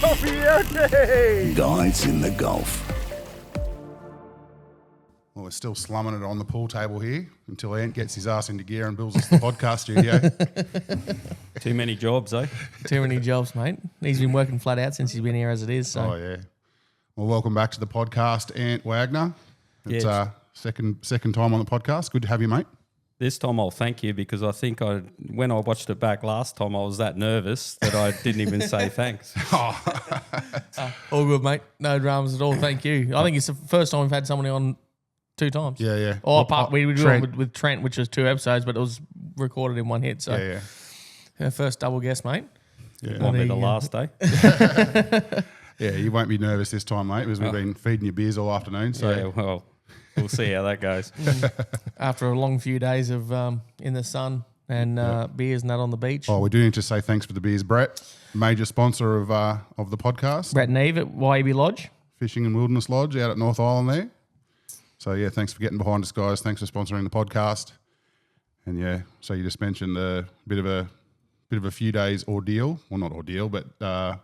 Coffee out day! Guys in the Gulf. Well, we're still slumming it on the pool table here until Ant gets his ass into gear and builds us the podcast studio. Too many jobs, eh? Too many jobs, mate. He's been working flat out since he's been here as it is. So. Oh, yeah. Well, welcome back to the podcast, Ant Wagner. It's Yes. second time on the podcast. Good to have you, mate. This time I'll thank you because I think when I watched it back last time, I was that nervous that I didn't even say thanks. All good, mate. No dramas at all. Thank you. I think it's the first time we've had somebody on 2 times. Yeah. Or apart, we did Trent. one with Trent, which was 2 episodes, but it was recorded in one hit. So Yeah. first double guest, mate. Might be the last day. Yeah, you won't be nervous this time, mate, because we've been feeding you beers all afternoon. So Yeah, well, we'll see how that goes. After a long few days of in the sun and beers and that on the beach. we do need to say thanks for the beers, Brett, major sponsor of the podcast, Brett and Eve at YB Lodge. Fishing and Wilderness Lodge out at North Island there. So, yeah, thanks for getting behind us, guys. Thanks for sponsoring the podcast. And, yeah, so you just mentioned a bit of a few days ordeal. Well, not ordeal, but a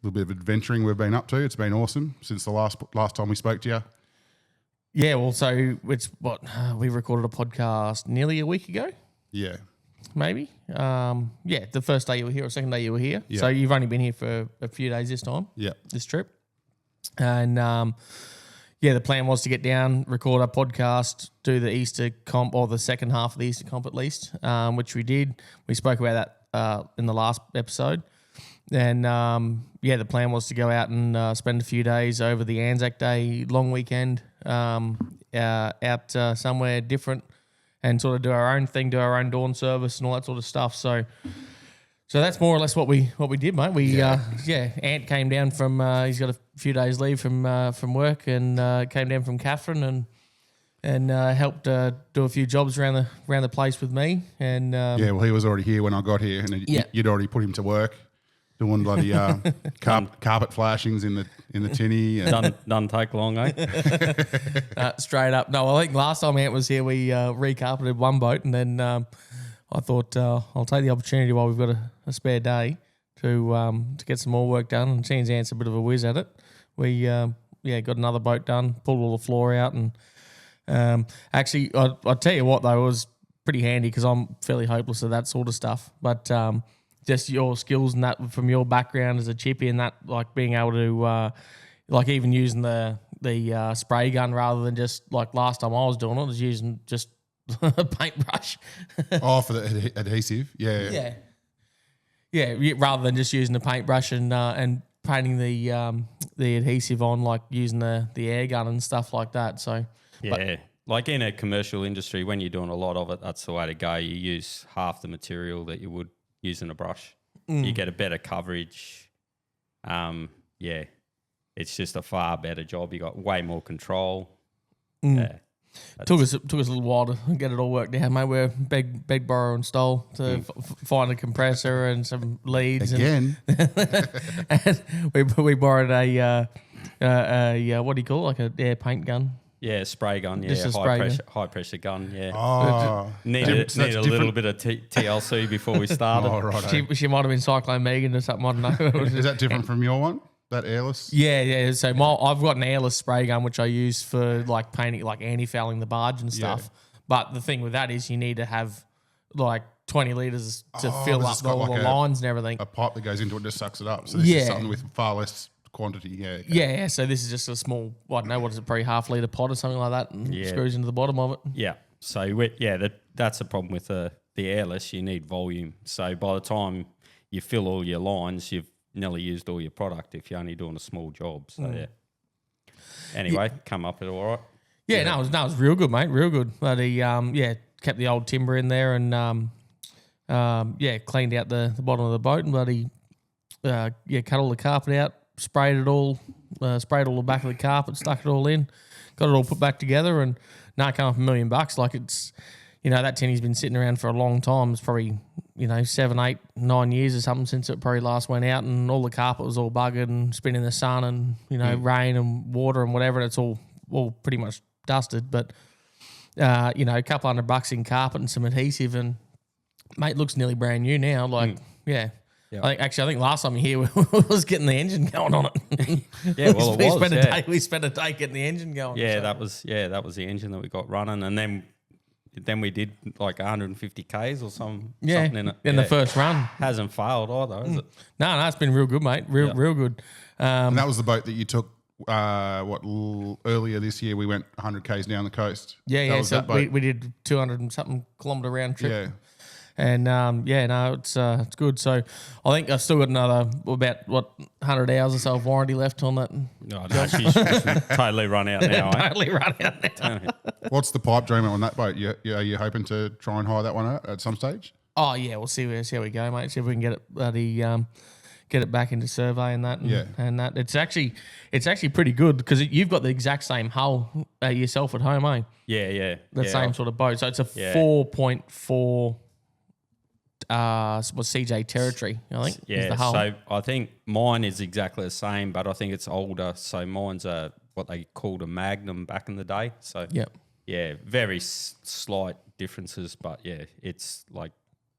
little bit of adventuring we've been up to. It's been awesome since the last time we spoke to you. Yeah, well, so it's we recorded a podcast nearly a week ago, Yeah. maybe. The first day you were here or second day you were here. Yeah. So you've only been here for a few days this time, Yeah. this trip. And, the plan was to get down, record our podcast, do the Easter comp or the second half of the Easter comp at least, which we did. We spoke about that in the last episode. And, the plan was to go out and spend a few days over the ANZAC Day long weekend out somewhere different and sort of do our own thing, do our own dawn service and all that sort of stuff. So that's more or less what we did, mate. Ant came down from he's got a few days leave from work and came down from Catherine and helped do a few jobs around the place with me. And He was already here when I got here, and you'd already put him to work doing bloody carpet flashings in the tinny. And Doesn't take long, eh? straight up. No, I think last time Ant was here, we recarpeted one boat, and then I thought I'll take the opportunity while we've got a spare day to get some more work done. And seeing as Ant's a bit of a whiz at it, we got another boat done, pulled all the floor out, and actually, I'll tell you what though, it was pretty handy because I'm fairly hopeless at that sort of stuff, but. Just your skills and that from your background as a chippy and that, like being able to, like even using the spray gun rather than just like last time I was doing it, I was using just a paintbrush. for the adhesive, yeah. Rather than just using the paintbrush and painting the adhesive on, like using the air gun and stuff like that. So Yeah. Like in a commercial industry, when you're doing a lot of it, that's the way to go. You use half the material that you would using a brush. You get a better coverage. It's just a far better job. You got way more control. Yeah. Took us a little while to get it all worked out, mate. We're beg, borrow, and stole to find a compressor and some leads. Again. And we borrowed a what do you call it? Like a air paint gun. Yeah, spray gun. Yeah, Just a spray gun. high pressure gun. Yeah. Oh, Need a little bit of TLC before we started. oh right. She might have been Cyclone Megan or something. I don't know. Is that different from your one? That airless? Yeah. So I've got an airless spray gun which I use for like painting, like anti-fouling the barge and stuff. Yeah. But the thing with that is you need to have like 20 litres to fill because up it's got all like the lines and everything. A pipe that goes into it just sucks it up. So this is something with far less quantity. Yeah. Okay. Yeah, so this is just a small, I don't know, what is it, probably half litre pot or something like that, and screws into the bottom of it. Yeah. So that's the problem with the airless. You need volume. So by the time you fill all your lines, you've nearly used all your product if you're only doing a small job. So yeah. Anyway, come up at all right. Yeah, no, it was real good, mate, real good. But he, kept the old timber in there and, cleaned out the bottom of the boat and bloody, cut all the carpet out, sprayed all the back of the carpet, stuck it all in, got it all put back together, and now come up $1 million. Like it's, that tinny's been sitting around for a long time. It's probably, 7, 8, 9 years or something since it probably last went out, and all the carpet was all buggered and it's been in the sun and, rain and water and whatever, and it's all pretty much dusted. But, a couple $100 in carpet and some adhesive, and mate, looks nearly brand new now. Like, yeah. I think last time you here we was getting the engine going on it. Yeah, well, it was. We spent a day getting the engine going. Yeah, so. that was the engine that we got running, and then we did like 150 Ks or something in it. The first run. Hasn't failed either, is it? No, it's been real good, mate. Real good. And that was the boat that you took. Earlier this year we went 100 Ks down the coast. Yeah. So we did 200 and something kilometre round trip. Yeah. And it's good. So I think I've still got another about 100 hours or so of warranty left on that. No, she's totally run out now. Totally run out now. What's the pipe dream on that boat? Are you hoping to try and hire that one out at some stage? Oh yeah, we'll see how we go, mate. See if we can get it get it back into survey and that. And that it's actually pretty good because you've got the exact same hull yourself at home, eh? Yeah. The same sort of boat. So it's a 4.4. Was CJ territory, I think. Yeah, the hull. so I think mine is exactly the same, but I think it's older. So mine's what they called a Magnum back in the day. So yeah, very slight differences, but yeah, it's like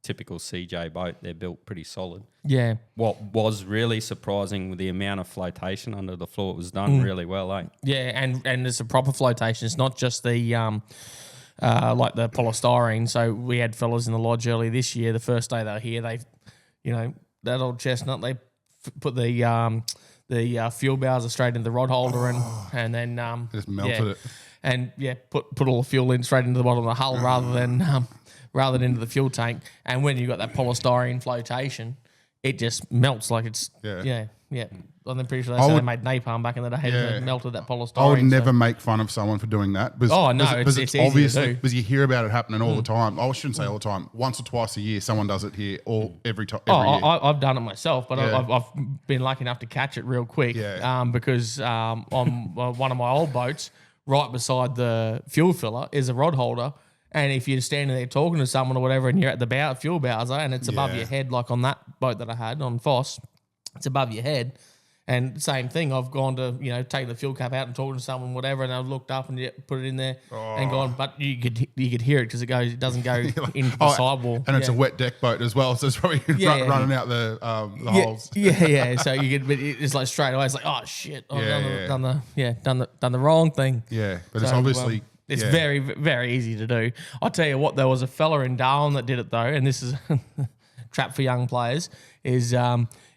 typical CJ boat. They're built pretty solid. Yeah. What was really surprising with the amount of flotation under the floor, it was done really well, eh? Yeah, and it's a proper flotation. It's not just the like the polystyrene. So we had fellas in the lodge early this year. The first day they were here, that old chestnut, they put the fuel bowser straight into the rod holder and then just melted it. And put all the fuel in straight into the bottom of the hull rather than into the fuel tank. And when you got that polystyrene flotation, it just melts like it's yeah. I'm pretty sure they made napalm back in the day. They melted that polystyrene. I would never make fun of someone for doing that. Because, it's obvious easy to do. because you hear about it happening all the time. I shouldn't say all the time. Once or twice a year, someone does it here. Every year. I've done it myself, but I've been lucky enough to catch it real quick. Yeah. Because on one of my old boats, right beside the fuel filler is a rod holder. And if you're standing there talking to someone or whatever, and you're at the fuel bowser, and it's above your head, like on that boat that I had on Foss, it's above your head. And same thing, I've gone to take the fuel cap out and talking to someone, whatever, and I've looked up and put it in there and gone, but you could hear it because it doesn't go into the sidewall. And it's a wet deck boat as well, so it's probably running out the holes. Yeah. So it's like straight away, it's like, oh shit, I've done the wrong thing. Yeah, but it's obviously. It's very, very easy to do. I'll tell you what, there was a fella in Darwin that did it though, and this is a trap for young players, is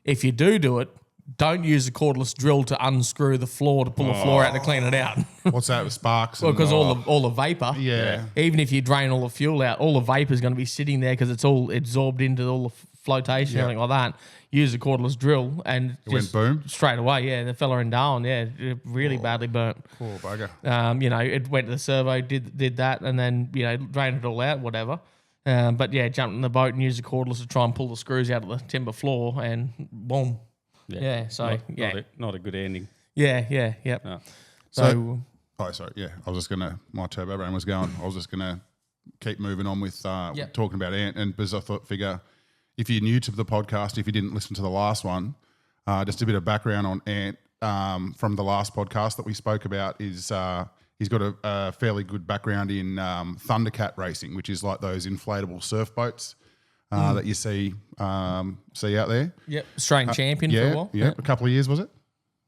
if you do it, don't use a cordless drill to unscrew the floor to pull the floor out to clean it out. What's that with sparks? Well, because all the vapor. Yeah. Even if you drain all the fuel out, all the vapor is going to be sitting there because it's all absorbed into all the flotation and everything like that. Use a cordless drill and it went boom straight away. Yeah, the fella in Darwin, really badly burnt. Poor bugger. It went to the servo, did that, and then drained it all out, whatever. But jumped in the boat and used a cordless to try and pull the screws out of the timber floor, and boom. Yeah. So not a good ending. Yeah. No. So sorry. Yeah, I was just my turbo brain was going. I was just gonna keep moving on with talking about Ant, and because I figure if you're new to the podcast, if you didn't listen to the last one, just a bit of background on Ant from the last podcast that we spoke about is he's got a fairly good background in Thundercat racing, which is like those inflatable surf boats that you see out there. Yep, Australian champion for a while. Yeah, a couple of years was it?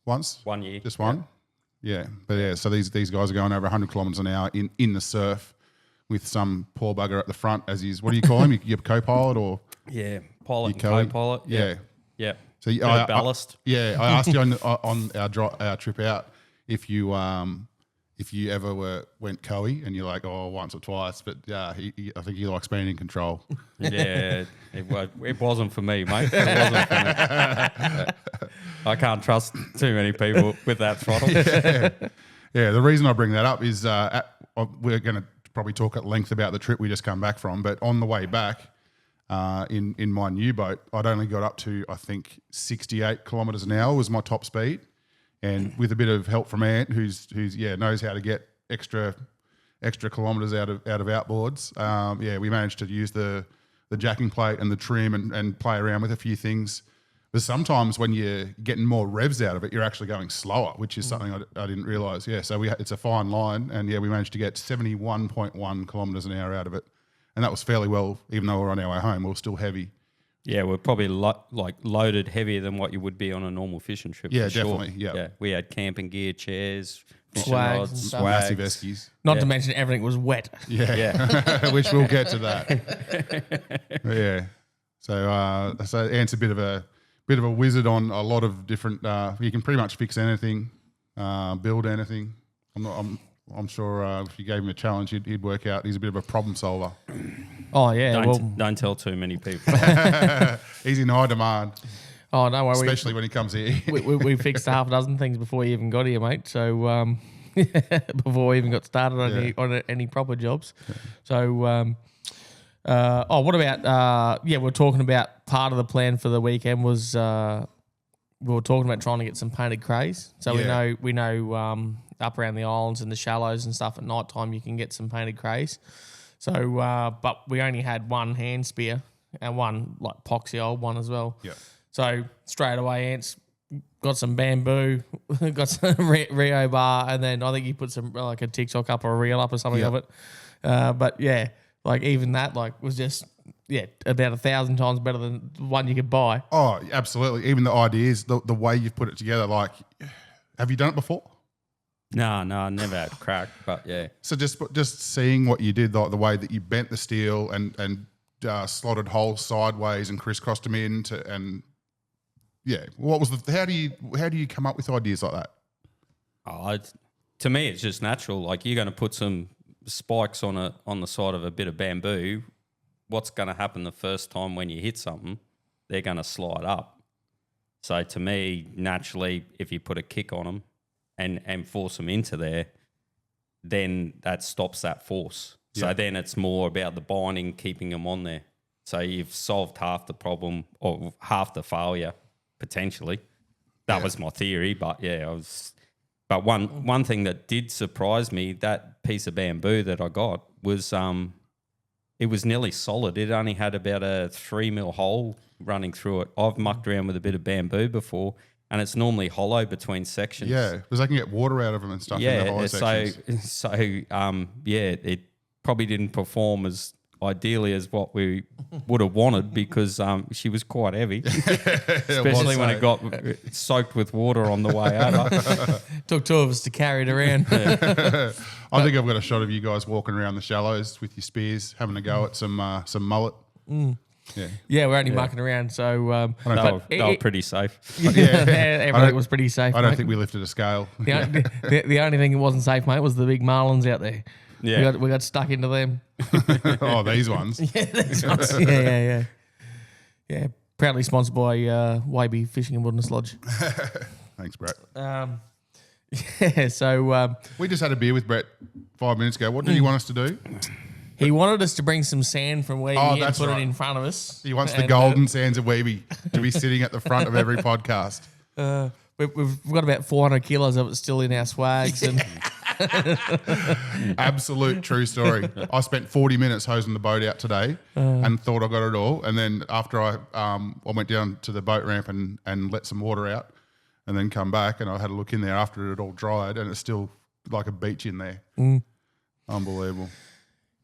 Once? 1 year. Just one? Yeah. But so these guys are going over 100 kilometres an hour in the surf with some poor bugger at the front as his, what do you call him? Your co-pilot or? Yeah, pilot and co-pilot. Yeah. So ballast. I asked you on our trip out if you ever went coey, and you're like, once or twice, but I think he likes being in control. Yeah, it wasn't for me, mate. It wasn't for me. I can't trust too many people with that throttle. Yeah, the reason I bring that up is we're going to probably talk at length about the trip we just come back from, but on the way back in my new boat, I'd only got up to, I think, 68 kilometres an hour was my top speed. And with a bit of help from Ant, who's knows how to get extra kilometres out of outboards, we managed to use the jacking plate and the trim and play around with a few things. But sometimes when you're getting more revs out of it, you're actually going slower, which is something I didn't realise. Yeah, so it's a fine line, and we managed to get 71.1 kilometres an hour out of it, and that was fairly well. Even though we were on our way home, we were still heavy. Yeah, we're probably loaded heavier than what you would be on a normal fishing trip. Yeah, for sure. definitely, yeah. Yeah, we had camping gear, chairs, fishing Swags rods, and stuff. Massive swags. eskies. Not to mention everything was wet. Yeah, which we'll get to that. Yeah. So Ant's a bit of a wizard on a lot of different. You can pretty much fix anything, build anything. I'm sure if you gave him a challenge, he'd work out. He's a bit of a problem solver. Oh yeah, Don't tell too many people. He's in high demand, oh don't worry, especially when he comes here. we fixed half a dozen things before you even got here, mate. So before we even got started on any proper jobs. Yeah. So what about we're talking about part of the plan for the weekend was we were talking about trying to get some painted crays. So we know up around the islands and the shallows and stuff at night time you can get some painted crays. So but we only had one hand spear and one like poxy old one as well. Yeah. So straight away Ants got some bamboo, got some Rio bar, and then I think you put some like a TikTok up or a reel up or something of it. But yeah, like even that like was just about 1,000 times better than the one you could buy. Oh, absolutely. Even the ideas, the way you've put it together. Like, have you done it before? No, I never had crack, but yeah. So just seeing what you did, like the way that you bent the steel and slotted holes sideways and crisscrossed them into, and what was how do you come up with ideas like that? To me, it's just natural. Like you're going to put some spikes on the side of a bit of bamboo. What's going to happen the first time when you hit something? They're going to slide up. So to me, naturally, if you put a kick on them and force them into there, then that stops that force. Yeah. So then it's more about the binding, keeping them on there. So you've solved half the problem or half the failure potentially. That was my theory, but But one thing that did surprise me, that piece of bamboo that I got was it was nearly solid. It only had about a 3 mil hole running through it. I've mucked around with a bit of bamboo before, and it's normally hollow between sections. Yeah, because they can get water out of them and stuff. Yeah, in the hollow sections. so it probably didn't perform as ideally as what we would have wanted because she was quite heavy, especially when it got soaked with water on the way over. Took two of us to carry it around. I think I've got a shot of you guys walking around the shallows with your spears, having a go at some mullet. Yeah, we're only mucking around, so they were pretty safe. Everything was pretty safe. I don't think we lifted a scale. The only thing that wasn't safe, mate, was the big marlins out there. Yeah, we got stuck into them. Oh, these ones. Yeah, these ones. Yeah. Proudly sponsored by YB Fishing and Wilderness Lodge. Thanks, Brett. So we just had a beer with Brett 5 minutes ago. What did he want us to do? He wanted us to bring some sand from Weeby and put it in front of us. He wants the golden sands of Weeby to be sitting at the front of every podcast. We've got about 400 kilos of it still in our swags. And absolute true story. I spent 40 minutes hosing the boat out today and thought I got it all. And then after I went down to the boat ramp and let some water out and then come back and I had a look in there after it had all dried and it's still like a beach in there. Unbelievable.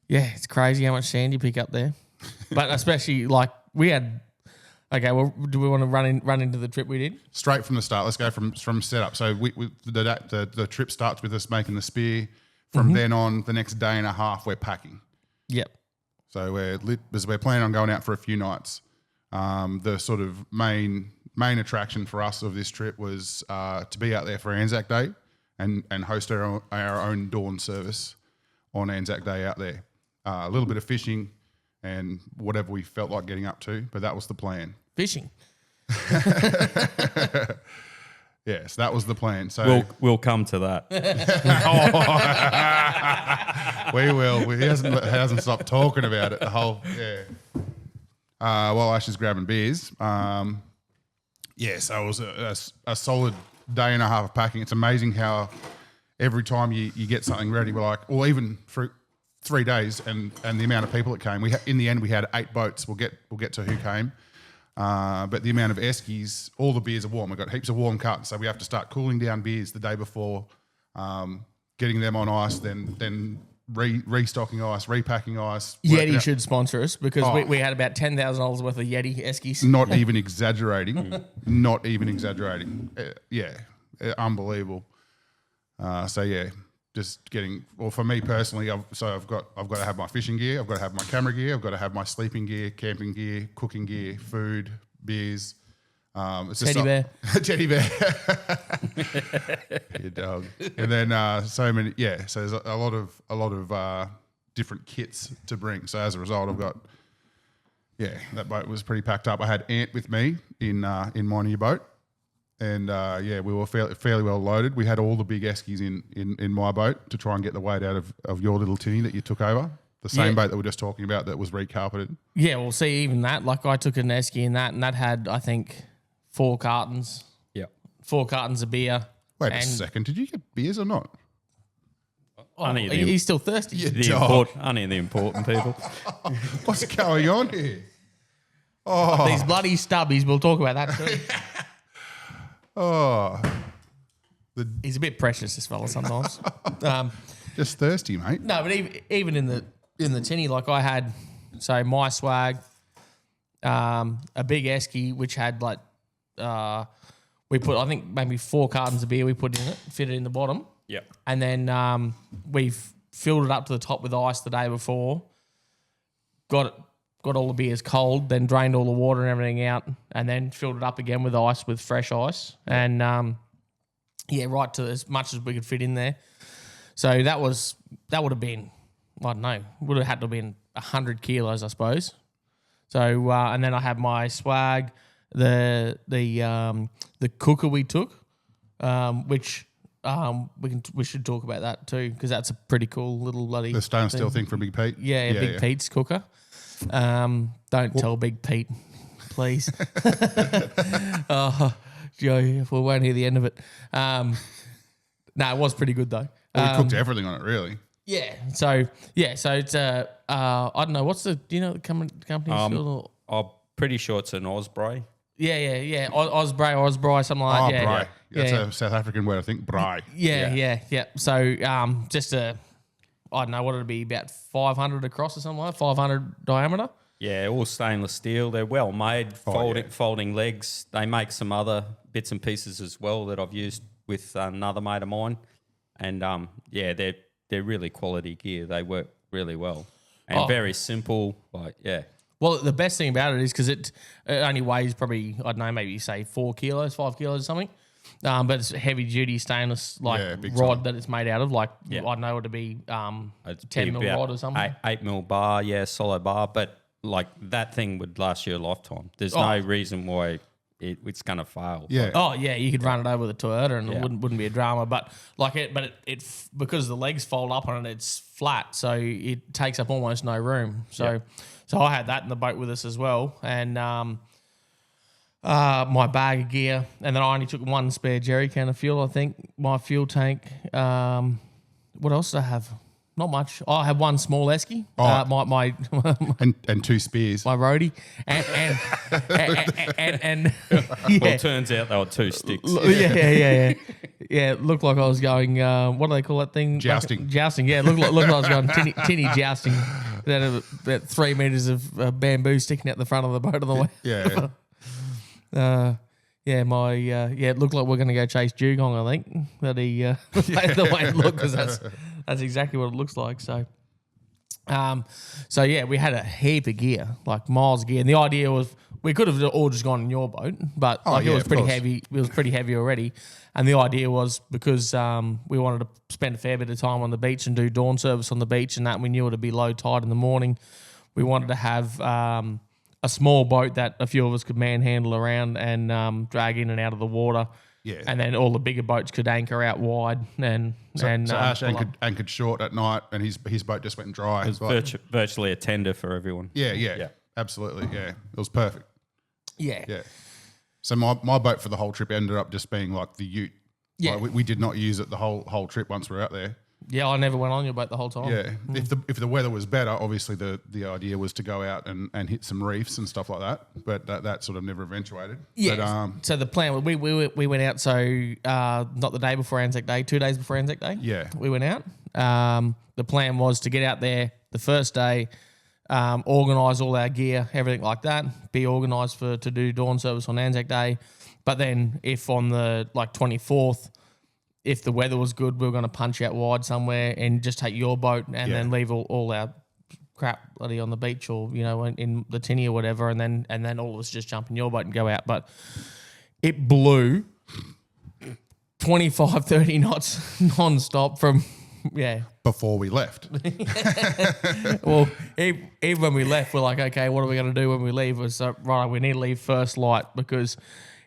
Yeah, it's crazy how much sand you pick up there. But especially like we had... Okay, well, do we want to run into the trip we did? Straight from the start. Let's go from setup. So the trip starts with us making the spear. From then on, the next day and a half, we're packing. Yep. So we're planning on going out for a few nights. The sort of main attraction for us of this trip was to be out there for ANZAC Day and host our own dawn service on ANZAC Day out there. A little bit of fishing and whatever we felt like getting up to, but that was the plan. Fishing. Yes, that was the plan. So we'll come to that. We will. He hasn't stopped talking about it. The whole while Ash is grabbing beers. So it was a solid day and a half of packing. It's amazing how every time you get something ready, we're like, or even for 3 days, and the amount of people that came. In the end, we had 8 boats. We'll get to who came. But the amount of eskies, all the beers are warm. We've got heaps of warm cuts, so we have to start cooling down beers the day before, getting them on ice, then restocking ice, repacking ice. Yeti should sponsor us because we had about $10,000 worth of Yeti eskies. Not even exaggerating. Not even exaggerating. Unbelievable. So yeah, just getting. Well, for me personally, I've got to have my fishing gear. I've got to have my camera gear. I've got to have my sleeping gear, camping gear, cooking gear, food, beers. It's Teddy bear. Teddy bear. Your dog. And then so many. Yeah. So there's a lot of different kits to bring. So as a result, I've got. Yeah, that boat was pretty packed up. I had Ant with me in my new boat. And we were fairly well loaded. We had all the big eskies in my boat to try and get the weight out of your little tinny that you took over. The same boat that we were just talking about that was recarpeted. Yeah, well, see, even that, like I took an esky in that, and that had, I think, 4 cartons. Yep. 4 cartons of beer. Wait a second. Did you get beers or not? He's still thirsty. Only the important people. What's going on here? These bloody stubbies. We'll talk about that too. He's a bit precious, this fella, sometimes. Just thirsty, mate. No, but even in the tinny, like I had, so my swag, a big esky which had like, we put I think maybe 4 cartons of beer we put in it, fit it in the bottom. Yep. And then we've filled it up to the top with ice the day before. Got all the beers cold, then drained all the water and everything out, and then filled it up again with ice, with fresh ice. And, right to as much as we could fit in there. So that would have been, I don't know, would have had to have been 100 kilos, I suppose. So, and then I had my swag, the cooker we took, which we should talk about that too, because that's a pretty cool little bloody... The stainless steel thing from Big Pete? Yeah, Big Pete's cooker. Don't tell Big Pete, please. Joe, we won't hear the end of it. No, it was pretty good though. Well, we cooked everything on it, really. Yeah. So it's I don't know, do you know the company? I'm pretty sure it's an Osprey. Yeah. Osprey, something like that. Bry. That's a South African word, I think. Bry. Yeah. So just I don't know, what it'd be, about 500 across or something like that, 500 diameter. Yeah, all stainless steel. They're well made, folding legs. They make some other bits and pieces as well that I've used with another mate of mine. And they're really quality gear. They work really well and very simple. Well, the best thing about it is because it only weighs probably, I don't know, maybe say 5 kilos or something. But it's heavy duty stainless rod that it's made out of. I don't know, it'd be 10 mil rod or something. 8 mil bar, solid bar. But like that thing would last you a lifetime. There's no reason why it's going to fail. Yeah. Oh yeah, you could run it over with a Toyota and it wouldn't be a drama. But it because the legs fold up on it, it's flat, so it takes up almost no room. So I had that in the boat with us as well, and my bag of gear, and then I only took 1 spare jerry can of fuel. I think my fuel tank. What else did I have? Not much. I had 1 small esky. My and 2 spears. My roadie and Well, it turns out they were 2 sticks. Yeah. It looked like I was going. What do they call that thing? Jousting. Jousting. Yeah, looked like I was going tinny jousting. That had about 3 meters of bamboo sticking out the front of the boat on the way. Yeah. It looked like we're going to go chase dugong. I think that the way it looked, because that's exactly what it looks like. So, we had a heap of gear, like miles of gear, and the idea was we could have all just gone in your boat, but it was pretty heavy. It was pretty heavy already, and the idea was because we wanted to spend a fair bit of time on the beach and do dawn service on the beach, and that we knew it'd be low tide in the morning. We wanted to have a small boat that a few of us could manhandle around and drag in and out of the water. Yeah. And then all the bigger boats could anchor out wide. So Ash anchored short at night and his boat just went dry. It was virtually a tender for everyone. Yeah. Absolutely, yeah. It was perfect. Yeah. So my boat for the whole trip ended up just being like the ute. Yeah. Like we did not use it the whole trip once we were out there. Yeah, I never went on your boat the whole time. Yeah, if the weather was better, obviously the idea was to go out and hit some reefs and stuff like that. But that sort of never eventuated. Yeah. But, so the plan, we went out. So not the day before ANZAC Day, 2 days before ANZAC Day. Yeah. We went out. The plan was to get out there the first day, organise all our gear, everything like that, be organised to do dawn service on ANZAC Day. But then if on the 24th, if the weather was good, we were going to punch out wide somewhere and just take your boat and then leave all our crap bloody on the beach or, in the tinny or whatever, and then all of us just jump in your boat and go out. But it blew 25, 30 knots non-stop from, Before we left. Well, even when we left, we're like, okay, what are we going to do when we leave? Right, we need to leave first light, because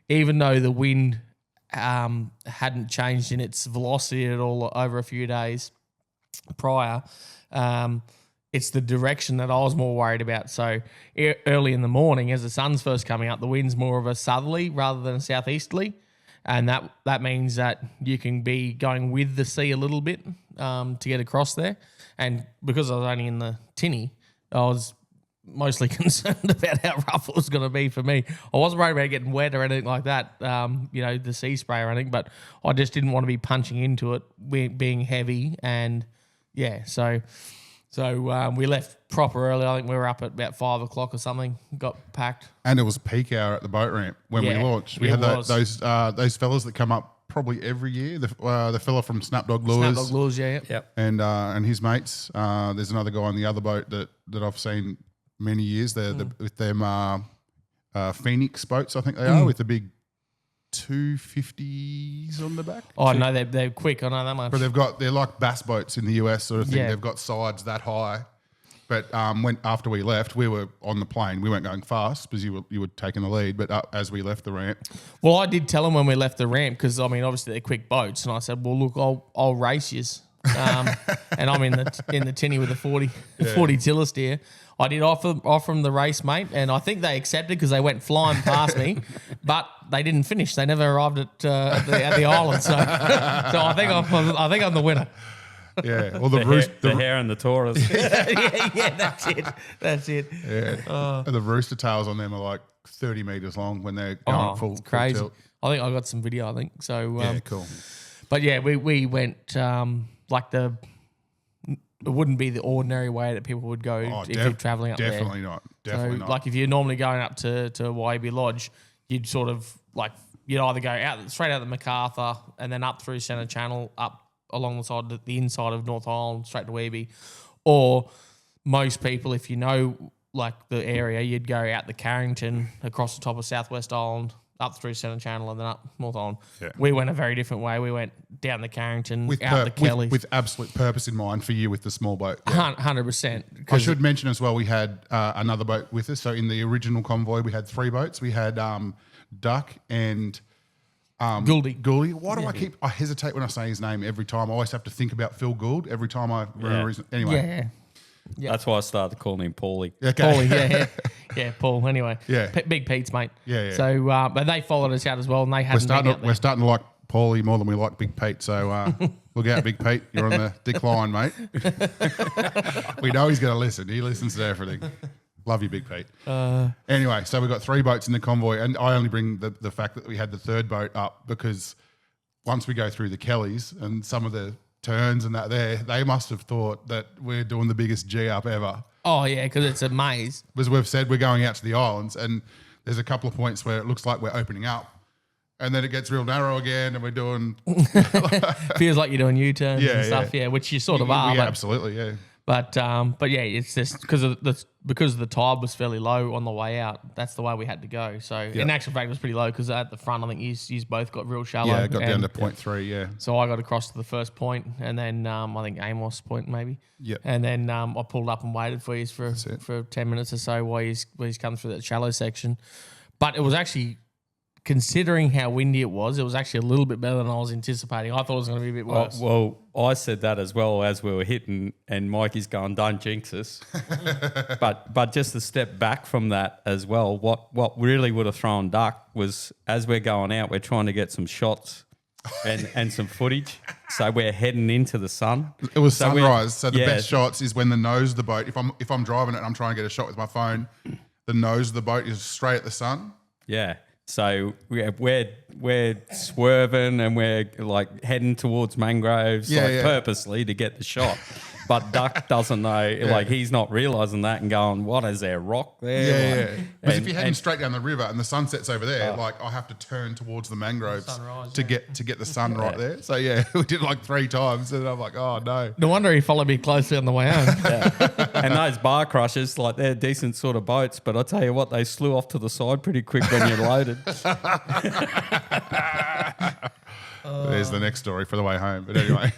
even though the wind hadn't changed in its velocity at all over a few days prior, it's the direction that I was more worried about. So early in the morning, as the sun's first coming up, the wind's more of a southerly rather than a southeasterly, and that means that you can be going with the sea a little bit to get across there. And because I was only in the tinny, I was mostly concerned about how rough it was going to be for me. I wasn't worried about getting wet or anything like that, the sea spray or anything, but I just didn't want to be punching into it, being heavy. And so we left proper early. I think we were up at about 5 o'clock or something, got packed. And it was peak hour at the boat ramp when we launched. We had those fellas that come up probably every year. The fella from Snapdog Lures. Yep. And his mates. There's another guy on the other boat that I've seen many years. They're with them Phoenix boats, I think they are, with the big 250s on the back. Oh, no, they're quick. I know that much. But they're like bass boats in the US sort of thing. Yeah. They've got sides that high. But after we left, we were on the plane. We weren't going fast because you were taking the lead. But as we left the ramp, well, I did tell them when we left the ramp, because obviously they're quick boats, and I said, well, look, I'll race yous. And I'm in the tinny with a 40 tiller steer. I did offer them the race, mate, and I think they accepted because they went flying past me, but they didn't finish. They never arrived at the island. So I think I'm the winner. Yeah, well, the hair and the Taurus. That's it. Yeah, and the rooster tails on them are like 30 meters long when they're going full crazy. Full tilt. I think I got some video. I think so. Cool. But we went it wouldn't be the ordinary way that people would go if you're traveling up there. Definitely not. Definitely not. Like if you're normally going up to Waibi Lodge, you'd sort of you'd either go straight out the MacArthur and then up through Centre Channel, up along the inside of North Island, straight to Waibi, or most people, if you know the area, you'd go out the Carrington across the top of Southwest Island, up through Centre Channel and then up North Island. Yeah. We went a very different way. We went down the Carrington, out the Kelly. With absolute purpose in mind for you with the small boat. Yeah. 100%. I should mention as well, we had another boat with us. So in the original convoy, we had 3 boats. We had Duck and Gouldy. Why do I hesitate when I say his name every time? I always have to think about Phil Gould every time I remember his name. Anyway. Yeah. That's why I started calling him Paulie. Okay. Paulie, yeah, Paul. Anyway, yeah, Big Pete's mate. Yeah. So, but they followed us out as well, and they had. We're starting to like Paulie more than we like Big Pete. So look out, Big Pete. You're on the decline, mate. We know he's going to listen. He listens to everything. Love you, Big Pete. Anyway, so we've got 3 boats in the convoy, and I only bring the fact that we had the 3rd boat up because once we go through the Kellys and some of the turns and that they must have thought that we're doing the biggest G up ever. Oh, yeah, because it's a maze. Because we've said we're going out to the islands, and there's a couple of points where it looks like we're opening up, and then it gets real narrow again, and we're doing... Feels like you're doing U-turns and stuff, which you sort of are. Yeah, absolutely, yeah. But yeah, it's just because the tide was fairly low on the way out. That's the way we had to go. So in actual fact, it was pretty low because at the front, I think you both got real shallow. Yeah, it got down to 0.3. Yeah. So I got across to the first point, and then I think Amos Point maybe. Yep. And then I pulled up and waited for you for 10 minutes or so while he's come through that shallow section. But it was actually, considering how windy it was actually a little bit better than I was anticipating. I thought it was going to be a bit worse. Well, I said that as well as we were hitting, and Mikey's going, "Don't jinx us." but just a step back from that as well, what really would have thrown Duck was, as we're going out, we're trying to get some shots and some footage. So we're heading into the sun. It was sunrise. So the best shots is when the nose of the boat, if I'm driving it and I'm trying to get a shot with my phone, the nose of the boat is straight at the sun. Yeah. So we're swerving and we're like heading towards mangroves purposely to get the shot. But Duck doesn't know, like he's not realising that and going, what is there, rock there? Yeah. Because if you're heading straight down the river and the sunset's over there, like I have to turn towards the mangroves to get the sun right there. So yeah, we did it like 3 times and I'm like, oh no. No wonder he followed me closely on the way home. And those bar crushers, like they're decent sort of boats, but I tell you what, they slew off to the side pretty quick when you're loaded. There's the next story for the way home. But anyway.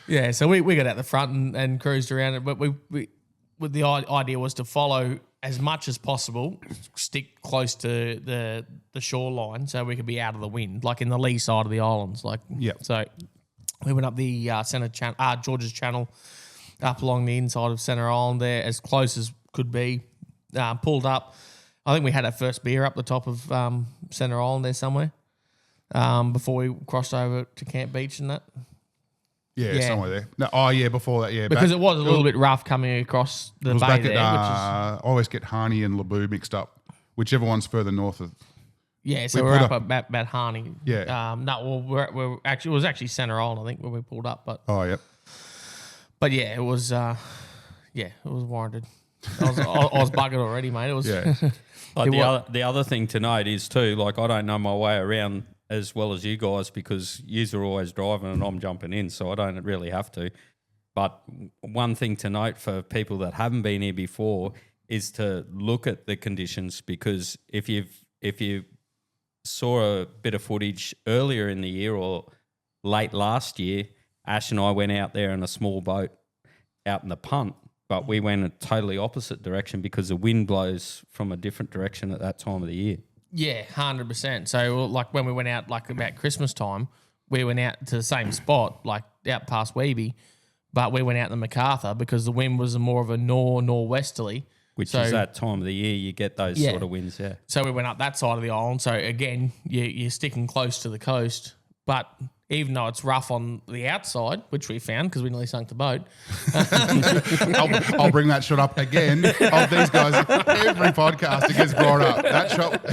Yeah, so we got out the front and cruised around it, but the idea was to follow as much as possible, stick close to the shoreline so we could be out of the wind, like in the lee side of the islands. So we went up the George's Channel, up along the inside of Centre Island there, as close as could be. Pulled up. I think we had our first beer up the top of Centre Island there somewhere before we crossed over to Camp Beach and that. Yeah, somewhere there. No, before that, yeah. Because it was a little bit rough coming across the bay there. I always get Harney and Lebu mixed up, whichever one's further north of. Yeah, so we're up at Harney. Yeah. We're actually, it was actually Centre Island, I think, when we pulled up. But yeah, it was warranted. I was buggered already, mate. It was. Yeah. Like the other thing to note is too, like I don't know my way around as well as you guys because yous are always driving and I'm jumping in, so I don't really have to. But one thing to note for people that haven't been here before is to look at the conditions, because if you saw a bit of footage earlier in the year or late last year, Ash and I went out there in a small boat out in the punt, but we went a totally opposite direction because the wind blows from a different direction at that time of the year. Yeah, 100%. So, like, when we went out, like, about Christmas time, we went out to the same spot, like, out past Weeby, but we went out to MacArthur because the wind was more of a northwesterly. Which is that time of the year you get those sort of winds, yeah. So we went up that side of the island. So, again, you're sticking close to the coast, but even though it's rough on the outside, which we found because we nearly sunk the boat. I'll bring that shot up again of these guys. Every podcast it gets brought up. That shot.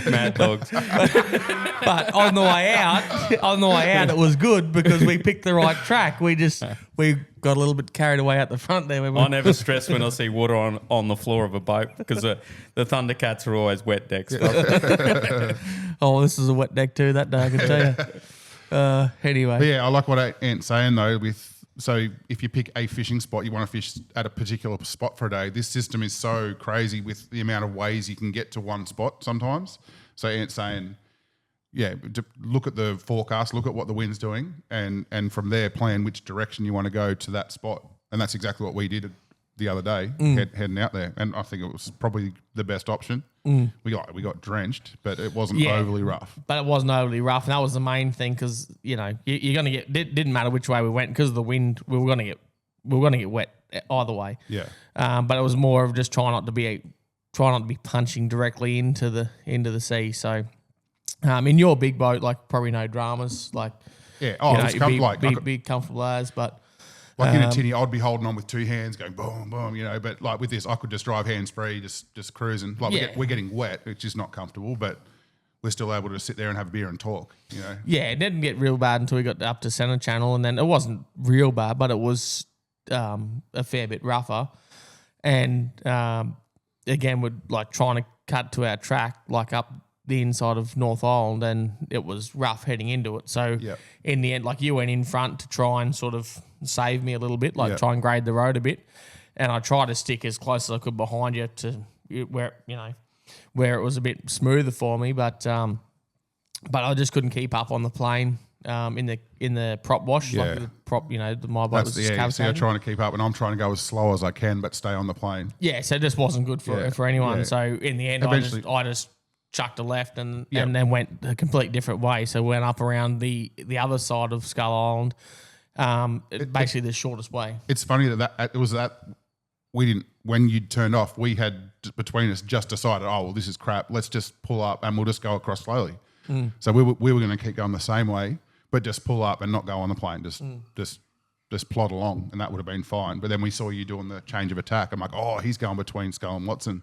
Mad dogs. But on the way out, it was good because we picked the right track. We got a little bit carried away out the front there. I never stress when I see water on the floor of a boat because the Thundercats are always wet decks. Oh, this is a wet deck too that day, I can tell you. Anyway. But yeah, I like what Ant's saying though. So if you pick a fishing spot, you want to fish at a particular spot for a day. This system is so crazy with the amount of ways you can get to one spot sometimes. So Ant's saying, look at the forecast, look at what the wind's doing, and from there plan which direction you want to go to that spot. And that's exactly what we did the other day, heading out there. And I think it was probably the best option. We got drenched, but it wasn't overly rough. But it wasn't overly rough, and that was the main thing because you're going to get. It didn't matter which way we went because of the wind. We were going to get wet either way. Yeah. But it was more of just trying not to be punching directly into the sea. So, in your big boat, like probably no dramas. Like be comfortable as, but. Like in a tinny, I'd be holding on with 2 hands, going boom, boom, But like with this, I could just drive hands free, just cruising. Like we're getting wet, it's just not comfortable, but we're still able to sit there and have a beer and talk. Yeah, it didn't get real bad until we got up to Centre Channel, and then it wasn't real bad, but it was a fair bit rougher. And again, we're like trying to cut to our track, like up the inside of North Island, and it was rough heading into it. So in the end, like you went in front to try and sort of save me a little bit, try and grade the road a bit, and I tried to stick as close as I could behind you to where it was a bit smoother for me, but I just couldn't keep up on the plane in the prop wash, like the prop, my boat was just so you're trying to keep up, and I'm trying to go as slow as I can, but stay on the plane. Yeah, so it just wasn't good for anyone. Yeah. So in the end, I just chucked a left and then went a complete different way. So went up around the other side of Skull Island, basically the shortest way. It's funny that it was that we didn't, when you turned off, we had between us just decided, this is crap. Let's just pull up and we'll just go across slowly. So we were going to keep going the same way, but just pull up and not go on the plane. Just plod along, and that would have been fine. But then we saw you doing the change of attack. I'm like, he's going between Skull and Watson.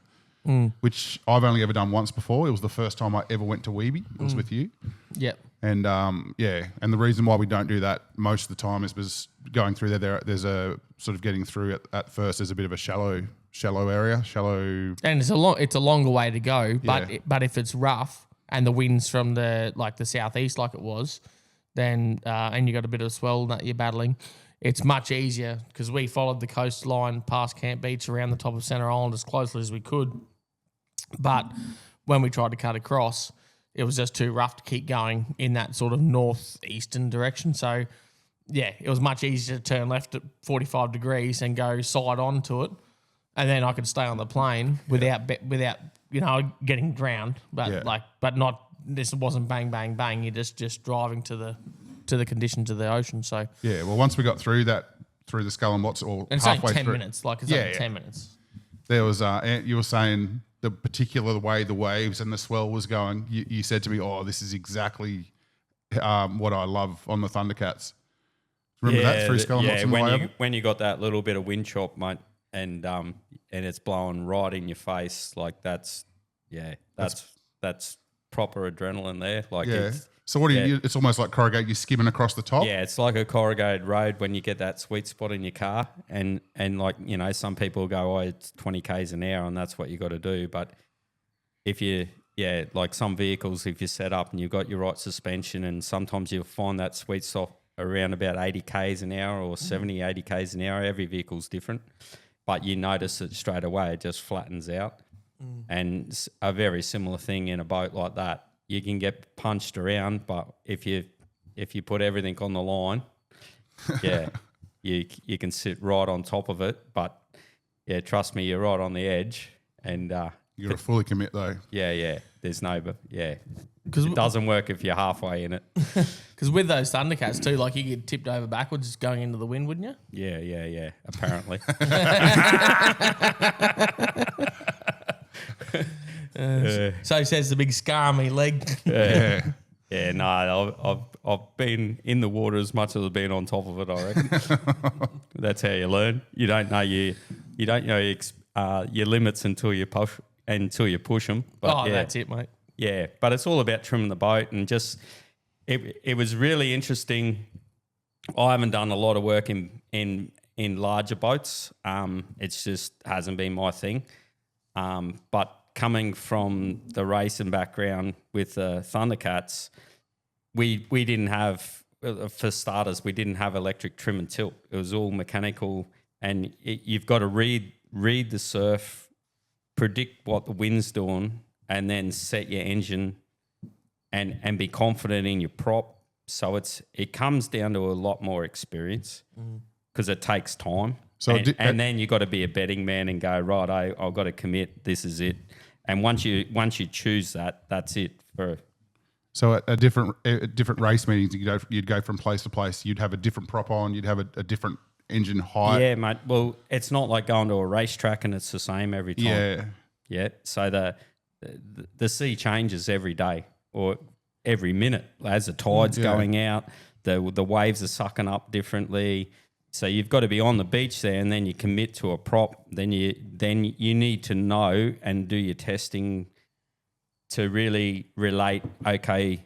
which I've only ever done once before. It was the first time I ever went to Weeby. It was with you. Yep. And and the reason why we don't do that most of the time is because going through there's a sort of getting through at first. There's a bit of a shallow area, and it's a longer way to go. But if it's rough and the wind's from the southeast like it was, then and you got a bit of swell that you're battling, it's much easier because we followed the coastline past Camp Beach around the top of Centre Island as closely as we could. But when we tried to cut across, it was just too rough to keep going in that sort of northeastern direction. So, yeah, it was much easier to turn left at 45 degrees and go side on to it, and then I could stay on the plane without getting drowned. But not, this wasn't bang bang bang. You're just driving to the conditions of the ocean. So yeah, well, once we got through the Skull and Watts, or and it's halfway only 10 through, minutes. It's only 10 minutes. There was you were saying the particular way the waves and the swell was going. You said to me, "Oh, this is exactly what I love on the Thundercats." Remember that through Skull and Watts on the way over? When you got that little bit of wind chop, mate, and it's blowing right in your face, that's proper adrenaline there. So what do you? It's almost like corrugated. You're skimming across the top. Yeah, it's like a corrugated road when you get that sweet spot in your car, and some people go, "Oh, it's 20 k's an hour," and that's what you got to do. But if like some vehicles, if you set up and you've got your right suspension, and sometimes you'll find that sweet spot around about 80 k's an hour or 70, 80 k's an hour. Every vehicle's different, but you notice it straight away. It just flattens out, and a very similar thing in a boat like that. You can get punched around, but if you put everything on the line, you can sit right on top of it. But yeah, trust me, you're right on the edge, and you got to fully commit though. Yeah. There's no, because it doesn't work if you're halfway in it. Because with those Thundercats too, you get tipped over backwards going into the wind, wouldn't you? Yeah. Apparently. So says the big scar on my leg. Yeah, no, I've been in the water as much as I've been on top of it, I reckon. That's how you learn. You don't know your limits until you push them. But that's it, mate. Yeah, but it's all about trimming the boat, and just it was really interesting. I haven't done a lot of work in larger boats. It's just hasn't been my thing. But coming from the racing background with the Thundercats, we didn't have, for starters, we didn't have electric trim and tilt. It was all mechanical, and you've got to read the surf, predict what the wind's doing, and then set your engine and be confident in your prop. So it comes down to a lot more experience because it takes time. So then you've got to be a betting man and go, right, I've got to commit. This is it. And once you choose that, that's it. So at different race meetings, you'd go from place to place. You'd have a different prop on. You'd have a different engine height. Yeah, mate. Well, it's not like going to a racetrack and it's the same every time. Yeah. So the sea changes every day or every minute as the tide's going out. The waves are sucking up differently. So you've got to be on the beach there, and then you commit to a prop. Then you need to know and do your testing to really relate. Okay,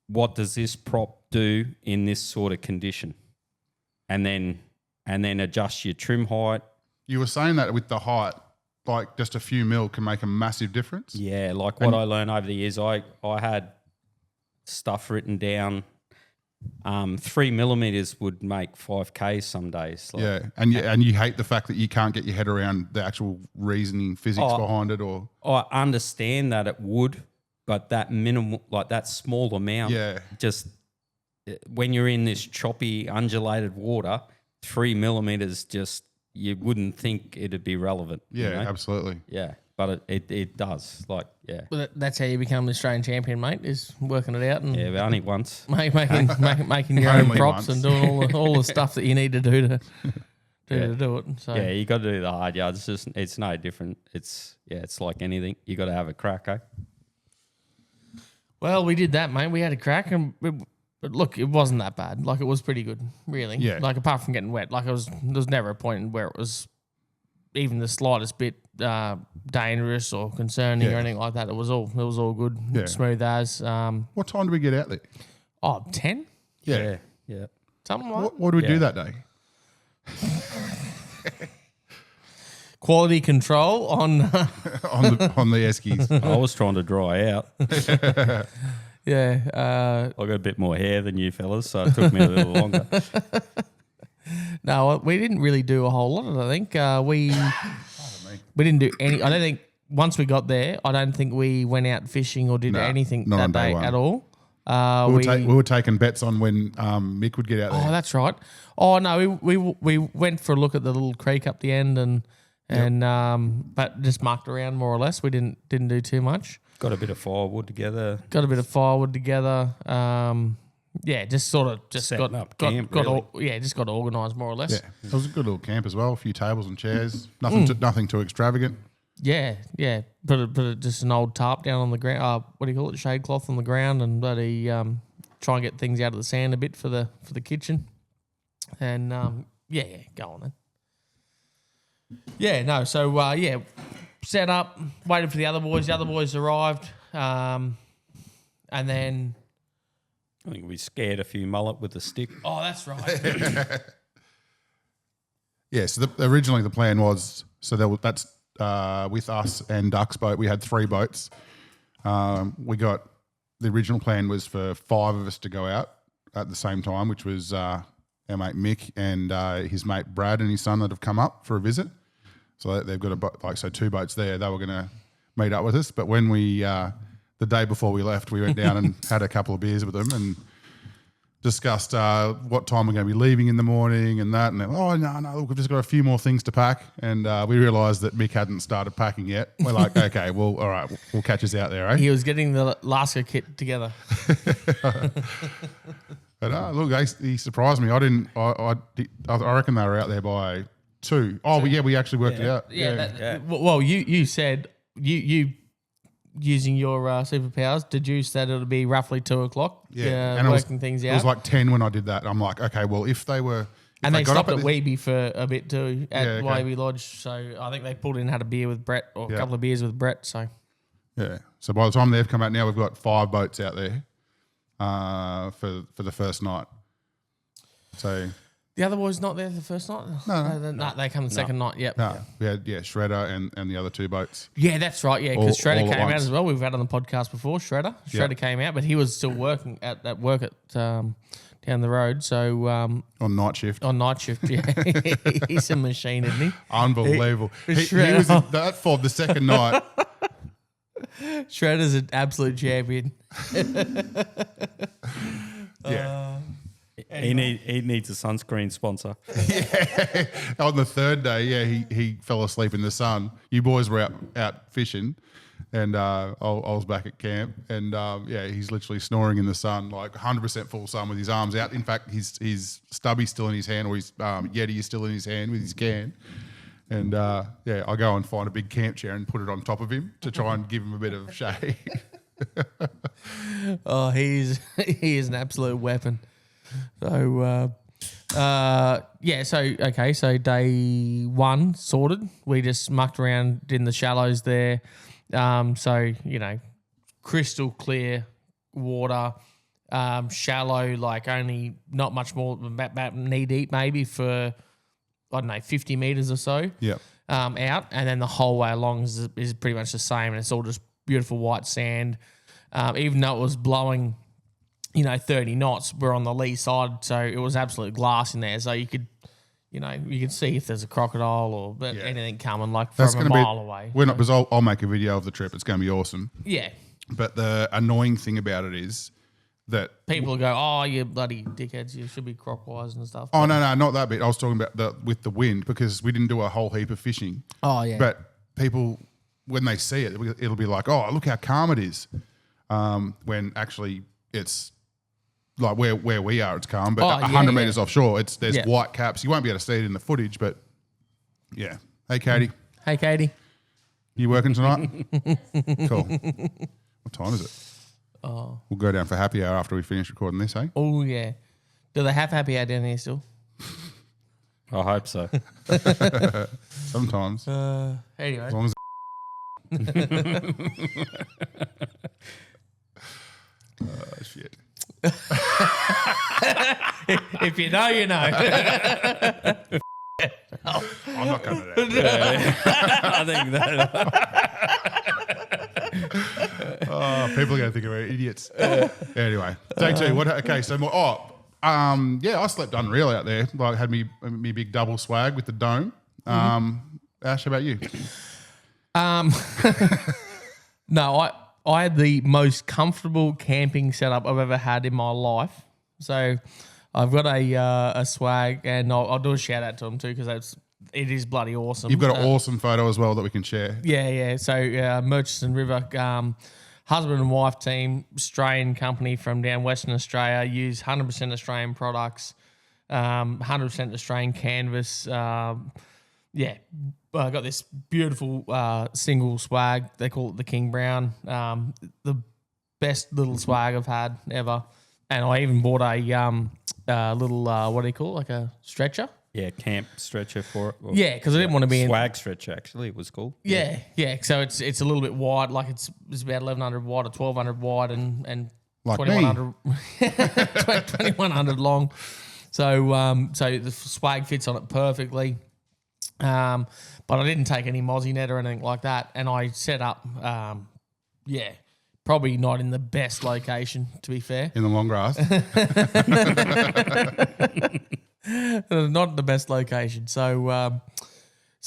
what does this prop do in this sort of condition? And then adjust your trim height. You were saying that with the height, just a few mil can make a massive difference. Yeah, what I learned over the years, I had stuff written down. 3 millimeters would make 5K some days. And you hate the fact that you can't get your head around the actual reasoning, physics behind it, or I understand that it would, but that minimal, that small amount, just when you're in this choppy, undulated water, 3 millimeters, just you wouldn't think it'd be relevant. Yeah, absolutely. Yeah. But it does, Well, that's how you become the Australian champion, mate, is working it out. And but only once. Making your own props and doing all the stuff that you need to do to do it. So. Yeah, you got to do the hard yards. It's no different. It's like anything. You got to have a crack, eh? Well, we did that, mate. We had a crack, but look, it wasn't that bad. It was pretty good, really. Yeah. Apart from getting wet, there was never a point where it even the slightest bit dangerous or concerning or Yeah. anything like that. It was all good, Yeah. smooth as. What time did we get out there? 10? Yeah. Something like What did we do Yeah. that day? quality control on. on the Eskies. I was trying to dry out. Yeah. I got a bit more hair than you fellas, so it took me a little longer. No, we didn't really do a whole lot. I think we didn't do any. I don't think once we got there, I don't think we went out fishing or did No, anything not that on day day one. at all. We were taking bets on when Mick would get out there. Oh, that's right. Oh no, we went for a look at the little creek up the end and but just mucked around more or less. We didn't do too much. Got a bit of firewood together. Got a bit of firewood together. Just sort of just Setting got up camp, really. just got organised more or less. Yeah, it was a good little camp as well. A few tables and chairs. Nothing too extravagant. Yeah. Put just an old tarp down on the ground. What do you call it? Shade cloth on the ground, and bloody try and get things out of the sand a bit for the kitchen. And go on then. Yeah, no. So set up, waited for the other boys. The other boys arrived, and then I think we scared a few mullet with a stick. oh, that's right. Yeah, so originally the plan was that's with us and Duck's boat. We had 3 boats. The original plan was for 5 of us to go out at the same time, which was our mate Mick and his mate Brad and his son that have come up for a visit. So they've got 2 boats there. They were going to meet up with us, but when we the day before we left, we went down and had a couple of beers with them and discussed what time we're going to be leaving in the morning and that. And they're like, oh, no, look, we've just got a few more things to pack. And we realised that Mick hadn't started packing yet. We're like, okay, well, all right, we'll catch us out there, eh? He was getting the Lasker kit together. But look, he surprised me. I reckon they were out there by 2. Oh, we actually worked it out. Well, you said you using your superpowers deduced that it'll be roughly 2:00. Yeah, and working things out. It was like 10 when I did that. I'm like, okay, well, if they were... And they got stopped up at Weeby for a bit too at Yeah, okay. Weeby Lodge. So I think they pulled in and had a beer with Brett or a Yeah. couple of beers with Brett. So Yeah. So by the time they've come out now, we've got 5 boats out there for the first night. So... the other boys not there the first night? No, they come the second night. Yep. No, we had Shredder and the other 2 boats. Yeah, that's right. Yeah, because All Shredder at came out once. as well. We've had on the podcast before. Shredder came out, but he was still working at work at down the road. So On night shift. on night shift, yeah, he's a machine, isn't he? Unbelievable. He Shredder. was in that for the second night. Shredder's an absolute champion. Yeah. He needs a sunscreen sponsor. On the 3rd day, he fell asleep in the sun. You boys were out fishing, and I was back at camp, and he's literally snoring in the sun, like 100% full sun with his arms out. In fact, his stubby's still in his hand, or his Yeti is still in his hand with his can. And I go and find a big camp chair and put it on top of him to try and give him a bit of shade. Oh, he is an absolute weapon. So so day 1 sorted. We just mucked around in the shallows there. Crystal clear water, shallow, like only not much more than about knee deep maybe for, I don't know, 50 metres or so. Yeah. Out, and then the whole way along is pretty much the same, and it's all just beautiful white sand. Even though it was blowing 30 knots, we're on the lee side, so it was absolute glass in there. So you could see if there's a crocodile or anything coming, like from a mile away. We're not, because I'll make a video of the trip. It's going to be awesome. Yeah. But the annoying thing about it is that People go, oh, you bloody dickheads, you should be cropwise and stuff. Oh, no, not that bit. I was talking about with the wind, because we didn't do a whole heap of fishing. Oh, yeah. But people, when they see it, it'll be like, oh, look how calm it is. When actually it's like where we are, it's calm. But 100 metres offshore, there's white caps. You won't be able to see it in the footage, but yeah. Hey, Katie. Hey, Katie. You working tonight? Cool. What time is it? Oh. We'll go down for happy hour after we finish recording this, eh? Oh, yeah. Do they have happy hour down here still? I hope so. So sometimes. Anyway. As long as shit. If you know, you know. I'm not going to that. I think that. Oh, people are going to think we're idiots. Anyway, day two. Okay, so more. I slept unreal out there. Like had me big double swag with the dome. Ash, how about you? No, I had the most comfortable camping setup I've ever had in my life. So I've got a swag, and I'll do a shout out to them too because it is bloody awesome. You've got an awesome photo as well that we can share. Yeah. So Murchison River, husband and wife team, Australian company from down Western Australia, use 100% Australian products, 100% Australian canvas. I got this beautiful single swag. They call it the King Brown. The best little swag I've had ever. And I even bought a little, what do you call it, like a stretcher? Yeah, camp stretcher for it. Yeah, because I didn't want to be swag stretcher. Actually, it was cool. Yeah. So it's a little bit wide, like it's about 1,100 wide or 1,200 wide and like 2,100 2,100 long. So the swag fits on it perfectly. But I didn't take any Mozzie net or anything like that, and I set up. Probably not in the best location, to be fair. In the long grass. Not the best location. So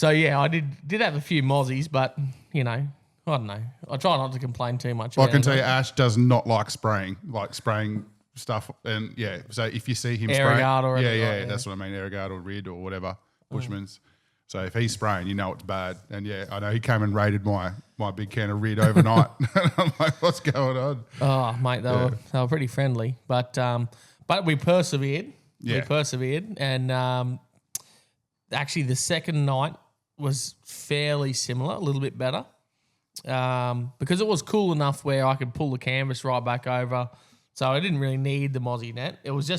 I did have a few Mozzies, but I don't know. I try not to complain too much. Well, I can tell you, Ash does not like spraying stuff. And so if you see him spraying, that's what I mean, Aerogard or Rid or whatever, Bushman's. So if he's spraying, you know it's bad. And I know he came and raided my big can of Rid overnight. I'm like, what's going on? Oh, mate, they were pretty friendly, but we persevered. Yeah. We persevered, and actually the second night was fairly similar, a little bit better, because it was cool enough where I could pull the canvas right back over. So I didn't really need the Mozzie net. It was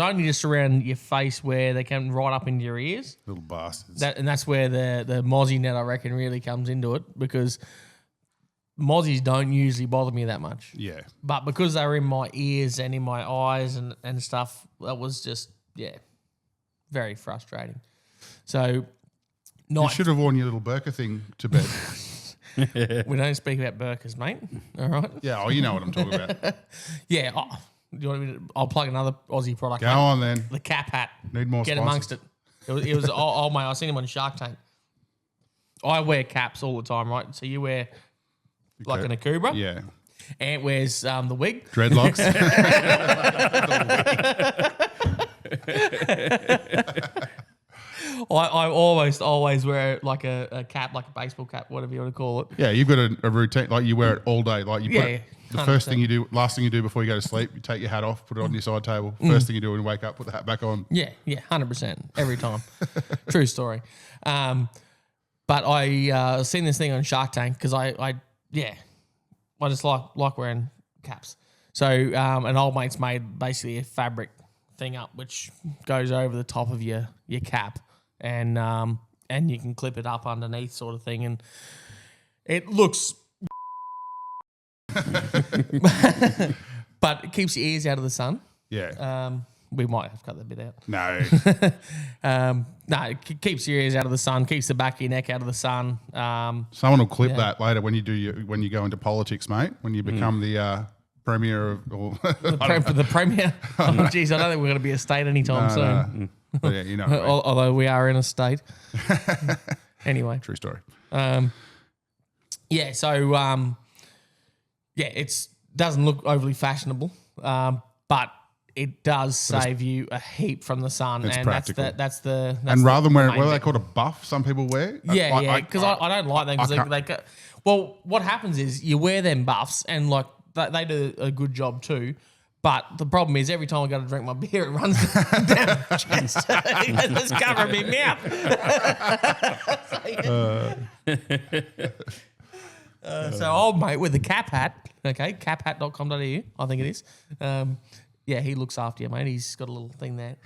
only just around your face where they come right up into your ears. Little bastards. And that's where the Mozzie net, I reckon, really comes into it, because Mozzies don't usually bother me that much. Yeah. But because they were in my ears and in my eyes and stuff, that was just, very frustrating. So, You should have worn your little burqa thing to bed. We don't speak about burkas, mate. All right? Yeah, you know what I'm talking about. Yeah. Oh, do you want me to, I'll plug another Aussie product. Go on then. The cap hat. Need more Get sponsors. amongst it. It was oh, mate, I seen him on Shark Tank. I wear caps all the time, right? So you wear like an Akubra. Yeah. Ant wears the wig. Dreadlocks. I always wear like a cap, like a baseball cap, whatever you want to call it. Yeah, you've got a routine. Like you wear it all day. Like you put Yeah, the 100%. first thing you do, last thing you do before you go to sleep, you take your hat off, put it on your side table. First thing you do when you wake up, put the hat back on. Yeah, 100% every time. True story. But I seen this thing on Shark Tank because I just like wearing caps. So an old mate's made basically a fabric thing up which goes over the top of your cap, and you can clip it up underneath, sort of thing, and it looks. But it keeps your ears out of the sun. Yeah. We might have to cut that bit out. No. No, it keeps your ears out of the sun, keeps the back of your neck out of the sun. Someone will clip that later when you go into politics, mate. When you become the premier of The premier. Oh, geez, I don't think we're going to be a state anytime soon. But yeah, you know. Right? Although we are in a state. Anyway. True story. It doesn't look overly fashionable, but it does save you a heap from the sun. It's and practical. That's rather than wearing, main what are they bit. called, a buff? Some people wear. Yeah, because I don't like them because well, what happens is you wear them buffs and like they do a good job too. But the problem is every time I go to drink my beer, it runs down my chest. It's covering me mouth. So old mate with the cap hat, okay, caphat.com.au, I think it is. He looks after you, mate. He's got a little thing there.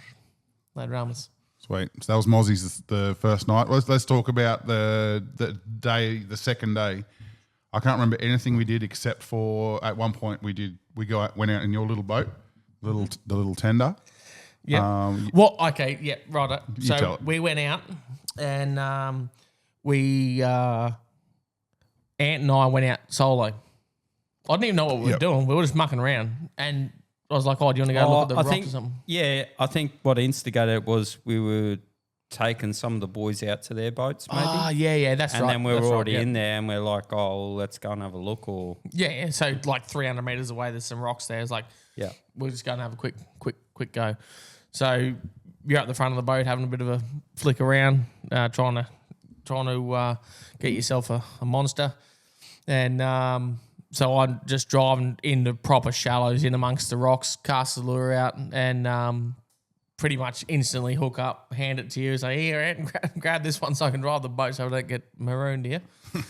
No dramas. Sweet. So that was Mozzie's the first night. Let's talk about the second day. I can't remember anything we did except for at one point went out in your little boat, the little tender. Yeah. Right. tell So it. we went out and Ant and I went out solo. I didn't even know what we were doing. We were just mucking around, and I was like, "Oh, do you want to go look at the rocks or something?" Yeah, I think what instigated it was we were taking some of the boys out to their boats, maybe. Oh, yeah, that's right. And then we were That's already right, in there, and we're like, "Oh, well, let's go and have a look." Or Yeah. So like 300 meters away, there's some rocks there. It's like, yeah, we'll just go and have a quick go. So you're at the front of the boat having a bit of a flick around, trying to get yourself a monster. And so I'm just driving into proper shallows in amongst the rocks, cast the lure out, and pretty much instantly hook up, hand it to you, say, "Here, Ant, grab this one so I can drive the boat so I don't get marooned here."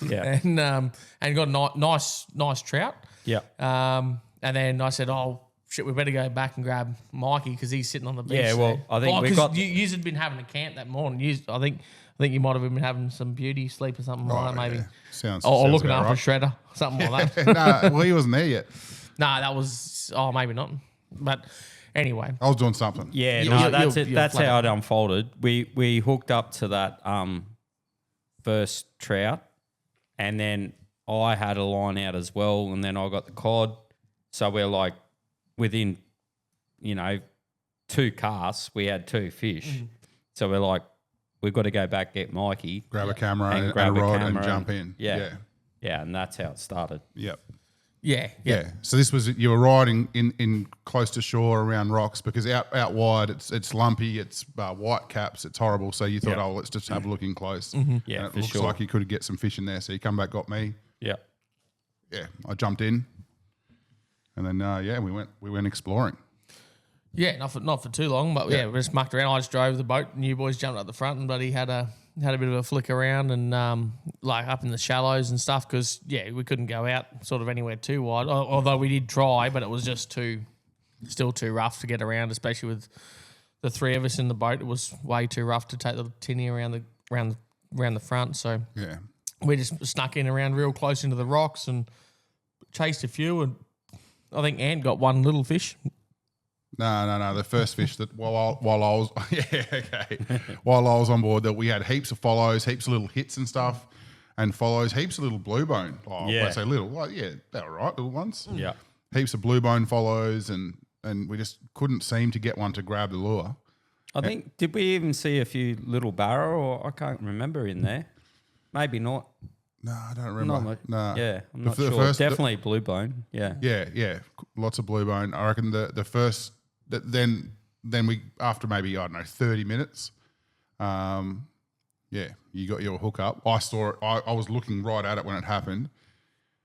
yeah, and got a nice trout. yeah. And then I said, "Oh shit, we better go back and grab Mikey because he's sitting on the beach." Yeah, well, there. I think we 'cause got- you had been having a camp that morning. I think you might have been having some beauty sleep or something like that, maybe. Yeah. Sounds Or looking about after right. Shredder, something like that. Nah, well, he wasn't there yet. Nah, that was maybe not. But anyway, I was doing something. Yeah, You- no, you- that's you're it. That's flat how out. it unfolded. We hooked up to that first trout, and then I had a line out as well, and then I got the cod. So we're like within, 2 casts, we had 2 fish. So we're like, we've got to go back, get Mikey, Grab a camera and grab a a rod camera and jump in. Yeah, and that's how it started. Yep. yeah. So this was you were riding in close to shore around rocks because out wide it's lumpy, it's white caps, it's horrible. So you thought, Yeah. oh, let's just have a look in close. Yeah, and it for looks sure. like you could get some fish in there. So you come back, got me. Yeah. Yeah, I jumped in, and then we went exploring. Yeah, not for too long, but we just mucked around. I just drove the boat, and you boys jumped up the front, and Buddy had a bit of a flick around and like up in the shallows and stuff because we couldn't go out sort of anywhere too wide. Although we did try, but it was just still too rough to get around, especially with the 3 of us in the boat. It was way too rough to take the tinny around the front. So Yeah, we just snuck in around real close into the rocks and chased a few, and I think Ant got one little fish. no. The first fish that while I was while I was on board, that we had heaps of follows, heaps of little hits and stuff, and follows, heaps of little blue bone. Oh, Yeah. I say little, they were right, little ones. Yeah. Heaps of blue bone follows, and we just couldn't seem to get one to grab the lure. I think, did we even see a few little barra, or I can't remember in there? Maybe not. No, I don't remember. No. Yeah, I'm The not f- the sure. first- Definitely blue bone. Yeah. Yeah, lots of blue bone. I reckon the first then we after maybe 30 minutes, you got your hook up. I saw it. I was looking right at it when it happened.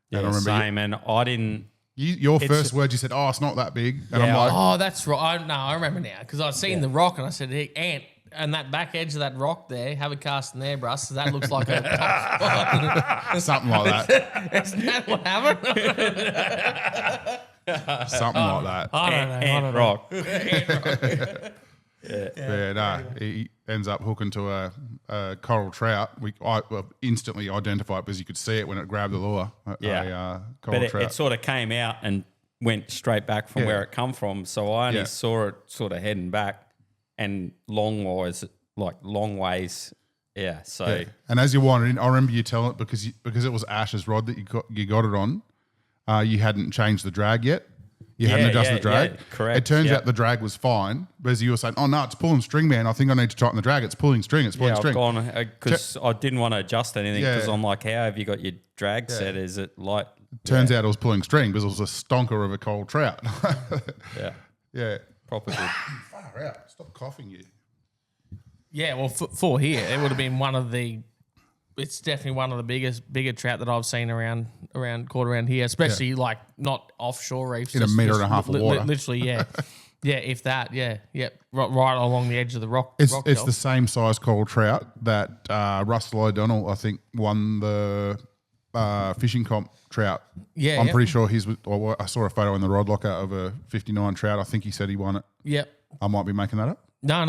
Yeah, and I remember same. And I didn't. your first words. You said, "Oh, it's not that big," and I'm Yeah, like, Oh, that's right. I remember now because I seen the rock and I said, "Hey, Ant, and that back edge of that rock there, have a cast in there, Bruss. That looks like a something like that, Isn't that what happened? something like that. I don't know. Ant rock. He ends up hooking to a coral trout. I instantly identified because you could see it when it grabbed the lure. Yeah. Coral But trout. it sort of came out and went straight back from Yeah. where it come from. So I only Yeah. saw it sort of heading back and long ways. Yeah. So Yeah. And as you wandered in, I remember you telling it because it was Ash's rod that you got it on. You hadn't changed the drag yet. You hadn't adjusted the drag. yeah, correct, It turns yeah. out the drag was fine, but as you were saying, oh no, it's pulling string, man. I think I need to tighten the drag. It's pulling string. It's pulling yeah, string. I've gone because I didn't want to adjust anything because Yeah. I'm like, how have you got your drag set? Is it light? Turns out it was pulling string because it was a stonker of a coral trout. Yeah, yeah. proper good. Far out. Stop coughing, you. Yeah, well, for here, it would have been one of the. It's definitely one of the bigger trout that I've seen caught around here, especially like not offshore reefs. In a metre and a half of water. Literally, yeah. Yeah, if that, yeah. Right along the edge of the rock. It's rock it's shelf. the same size coral trout that Russell O'Donnell, I think, won the fishing comp trout. Yeah, I'm yeah. pretty sure I saw a photo in the rod locker of a 59 trout. I think he said he won it. Yep. I might be making that up. No.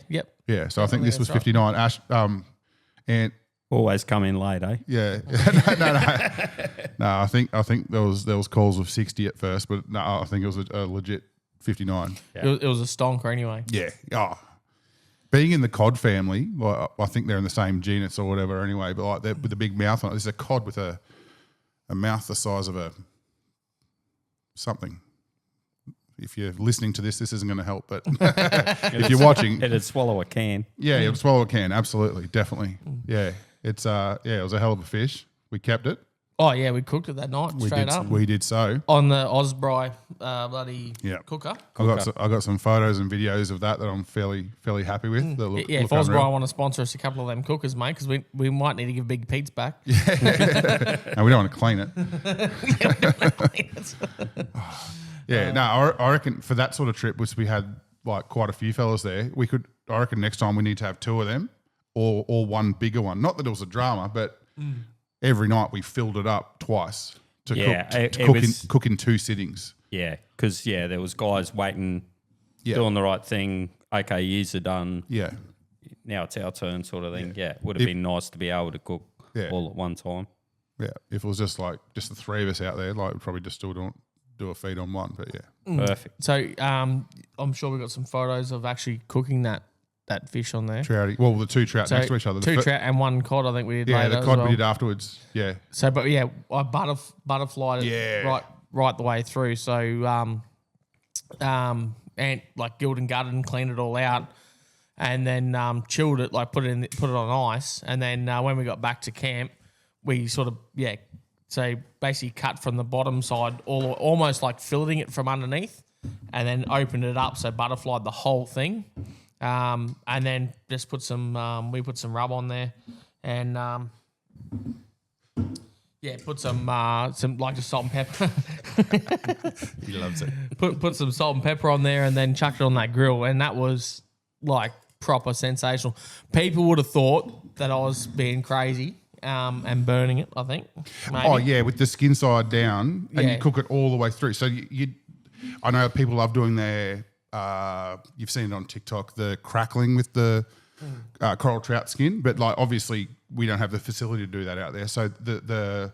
Yep. Yeah, so I think this was 59. Ash, and Always come in late, eh? yeah, no. I think there was calls of 60 at first, but no, I think it was a legit 59. Yeah. It was a stonker anyway. Yeah. Oh, being in the cod family, like, I think they're in the same genus or whatever anyway, but like with the big mouth on it. There's a cod with a mouth the size of a something. If you're listening to this isn't going to help, but if you're watching, It'd swallow a can. yeah, it would swallow a can. Absolutely, definitely. Yeah, it was a hell of a fish. We kept it. Oh yeah, we cooked it that night straight up We did so on the Osprey bloody cooker. I got some photos and videos of that I'm fairly happy with. If Osprey want to sponsor us a couple of them cookers, mate, because we might need to give Big Pete's back. And we don't want to clean it. Yeah, no, I reckon for that sort of trip, which we had like quite a few fellas there, I reckon next time we need to have two of them or one bigger one. Not that it was a drama, but every night we filled it up twice to cook in two sittings. Yeah, because there was guys waiting, doing the right thing. Okay, years are done. Yeah. Now it's our turn, sort of thing. Yeah, it would have been nice to be able to cook all at one time. Yeah, if it was just the three of us out there, like we'd probably just still do a feed on one. But yeah, perfect. So I'm sure we got some photos of actually cooking that fish on there. Trouty. Well, the two trout next to each other. Two trout and one cod. I think we did. Yeah, later the cod as well. we did afterwards. Yeah. So, but yeah, I butterflied it right the way through. So, and like gilled and gutted and cleaned it all out, and then chilled it, like put it on ice, and then when we got back to camp, we sort of so basically cut from the bottom side, almost like filleting it from underneath, and then opened it up, so butterflied the whole thing, and then just put some we put some rub on there, and put some like just salt and pepper. He loves it. Put some salt and pepper on there, and then chucked it on that grill, and that was like proper sensational. People would have thought that I was being crazy. And burning it, I think. Maybe. Oh yeah, with the skin side down, and you cook it all the way through. So I know people love doing their. You've seen it on TikTok, the crackling with the coral trout skin, but like obviously we don't have the facility to do that out there. So the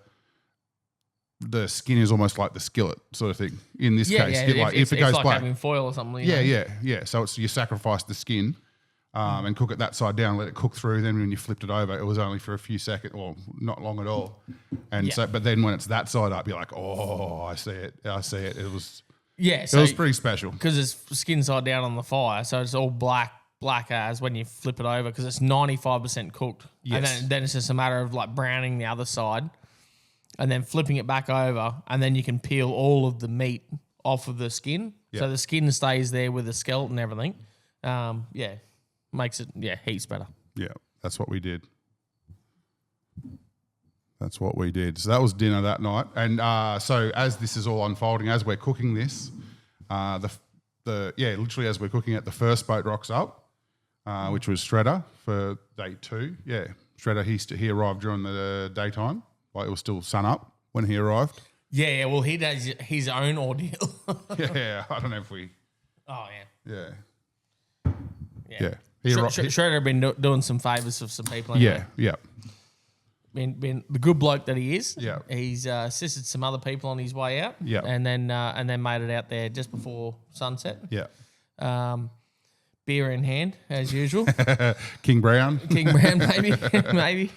skin is almost like the skillet sort of thing. In this case, if it goes like black, having foil or something. Yeah. So you sacrifice the skin. And cook it that side down, let it cook through. Then when you flipped it over, it was only for a few seconds, or not long at all. And so, but then when it's that side up, you're like, oh, I see it. It was it was pretty special because it's skin side down on the fire, so it's all black as when you flip it over because it's 95% cooked. Yes. And then it's just a matter of like browning the other side, and then flipping it back over, and then you can peel all of the meat off of the skin, so the skin stays there with the skeleton and everything. Makes it, heaps better. Yeah, that's what we did. So that was dinner that night. And so as this is all unfolding, as we're cooking this, literally as we're cooking it, the first boat rocks up, which was Shredder for day 2. Yeah, Shredder, he arrived during the daytime. Like it was still sun up when he arrived. Yeah, well, he does his own ordeal. Yeah, I don't know if we... Oh, yeah. Yeah. Shredder had been doing some favours for some people. Anyway. Yeah. Been the good bloke that he is. Yeah. He's assisted some other people on his way out. Yeah. And then made it out there just before sunset. Yeah. Beer in hand as usual. King Brown, maybe.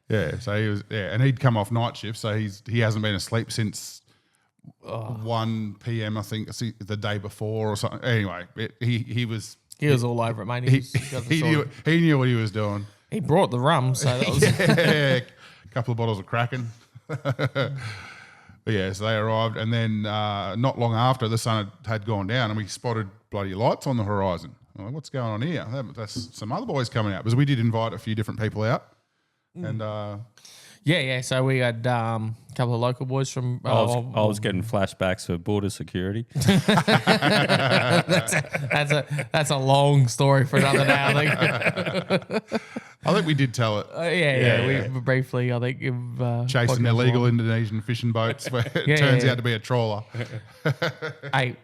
Yeah. So he was. Yeah, and he'd come off night shift, so he hasn't been asleep since 1 p.m. I think the day before or something. Anyway, he was. He was all over it, mate. He knew what he was doing. He brought the rum, so that was a couple of bottles of Kraken. But yeah, so they arrived, and then not long after, the sun had gone down, and we spotted bloody lights on the horizon. I'm like, what's going on here? That's some other boys coming out, because we did invite a few different people out, and so we had a couple of local boys from. I was getting flashbacks for border security. That's a long story for another day. I think we did tell it. We briefly, I think, chasing illegal Indonesian fishing boats where it turns out to be a trawler. Hey,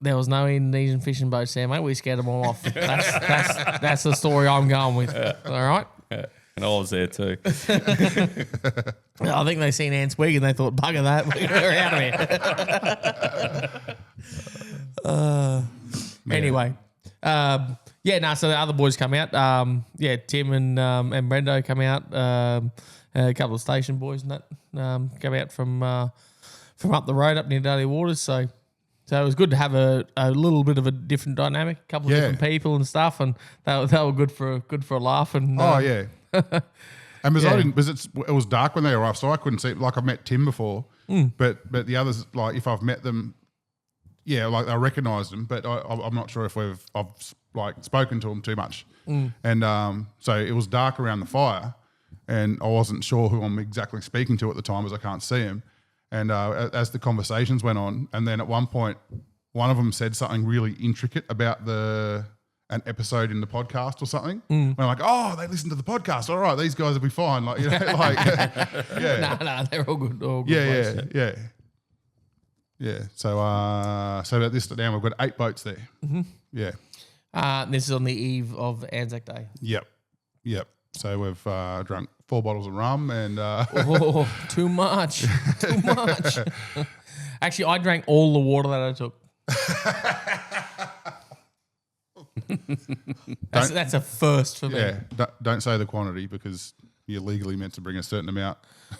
there was no Indonesian fishing boats there, mate. We scared them all off. That's the story I'm going with. All right. Yeah. And I was there too. I think they seen Ants Week and they thought, bugger that, we're out of here. Anyway, so the other boys come out. Tim and Brendo come out. A couple of station boys and that come out from up the road up near Daly Waters. So it was good to have a little bit of a different dynamic, a couple of different people and stuff, and they were good for a laugh. And And it was dark when they arrived, so I couldn't see. Like I've met Tim before, but the others, like if I've met them, like I recognised them, but I'm not sure if I've like spoken to them too much. And so it was dark around the fire, and I wasn't sure who I'm exactly speaking to at the time, as I can't see him. And as the conversations went on, and then at one point, one of them said something really intricate about an episode in the podcast or something. And I'm like, oh, they listen to the podcast. All right, these guys will be fine. Like, like, yeah. No, they're all good. Yeah. So at this now we've got 8 boats there. Yeah. This is on the eve of ANZAC Day. Yep. So we've drunk 4 bottles of rum and too much. Actually, I drank all the water that I took. That's a first for me. Yeah, don't say the quantity because you're legally meant to bring a certain amount.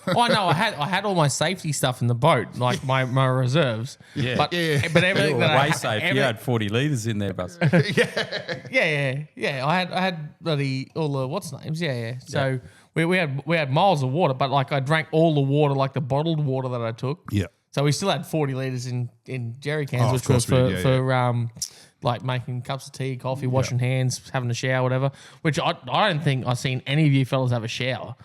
Oh no, I had all my safety stuff in the boat, like my reserves. Yeah, but everything that way safe. You had 40 litres in there, Buzz. Yeah. I had bloody all the what's names. Yeah. So we had miles of water, but like I drank all the water, like the bottled water that I took. Yeah. So we still had 40 litres in jerry cans, which was for like making cups of tea, coffee, washing hands, having a shower, whatever. Which I don't think I've seen any of you fellas have a shower.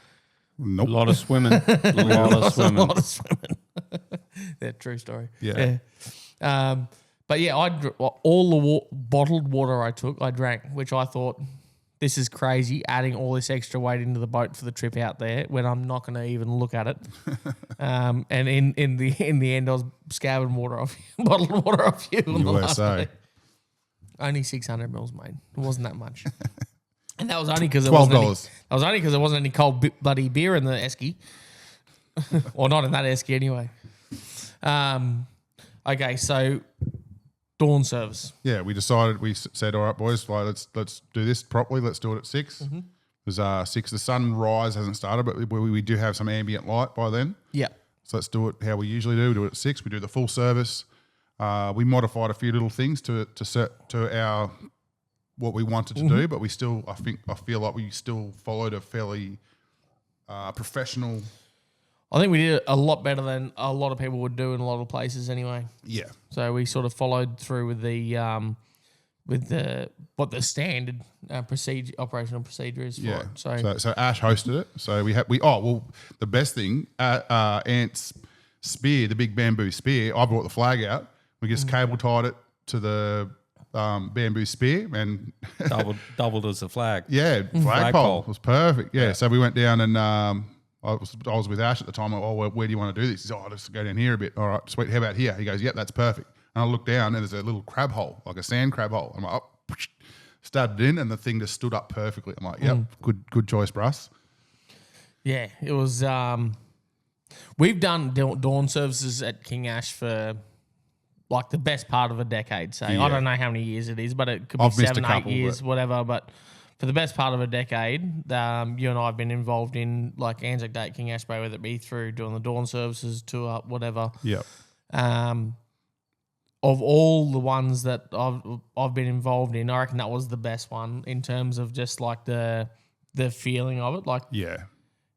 Nope. A lot of swimming. A lot of swimming. Yeah, true story. Yeah. But yeah, all the bottled water I took, I drank, which I thought, this is crazy, adding all this extra weight into the boat for the trip out there when I'm not going to even look at it. And in the end, I was scabbing bottled water off you on the last day. Only 600 mils, mate. It wasn't that much. And that was only because there wasn't any cold bloody beer in the esky. Or not in that esky anyway. Okay, so dawn service. Yeah, we said, all right, boys, let's do this properly. Let's do it at 6. It was 6. The sunrise hasn't started, but we do have some ambient light by then. Yeah. So let's do it how we usually do. We do it at 6. We do the full service. We modified a few little things to our what we wanted to do, but we still, I feel like we still followed a fairly professional. I think we did it a lot better than a lot of people would do in a lot of places anyway. Yeah. So we sort of followed through with what the standard operational procedure is for it. So Ash hosted it. So the best thing, Ant's spear, the big bamboo spear, I brought the flag out. We just cable tied it to the bamboo spear and doubled as a flag. Yeah, flagpole was perfect. Yeah, so we went down and I was with Ash at the time. Where do you want to do this? He said, let's go down here a bit. All right, sweet. How about here? He goes, yep, that's perfect. And I look down and there's a little crab hole, like a sand crab hole. I'm like, stabbed it in, and the thing just stood up perfectly. I'm like, yep, good choice, Bruss. Yeah, it was. We've done dawn services at King Ash for like the best part of a decade. So I don't know how many years it is, but it could be 7, 8 years, whatever. But for the best part of a decade, you and I have been involved in like ANZAC Day at King Ash Bay, whether it be through doing the dawn services, tour, whatever. Yeah. Of all the ones that I've been involved in, I reckon that was the best one in terms of just like the feeling of it. Like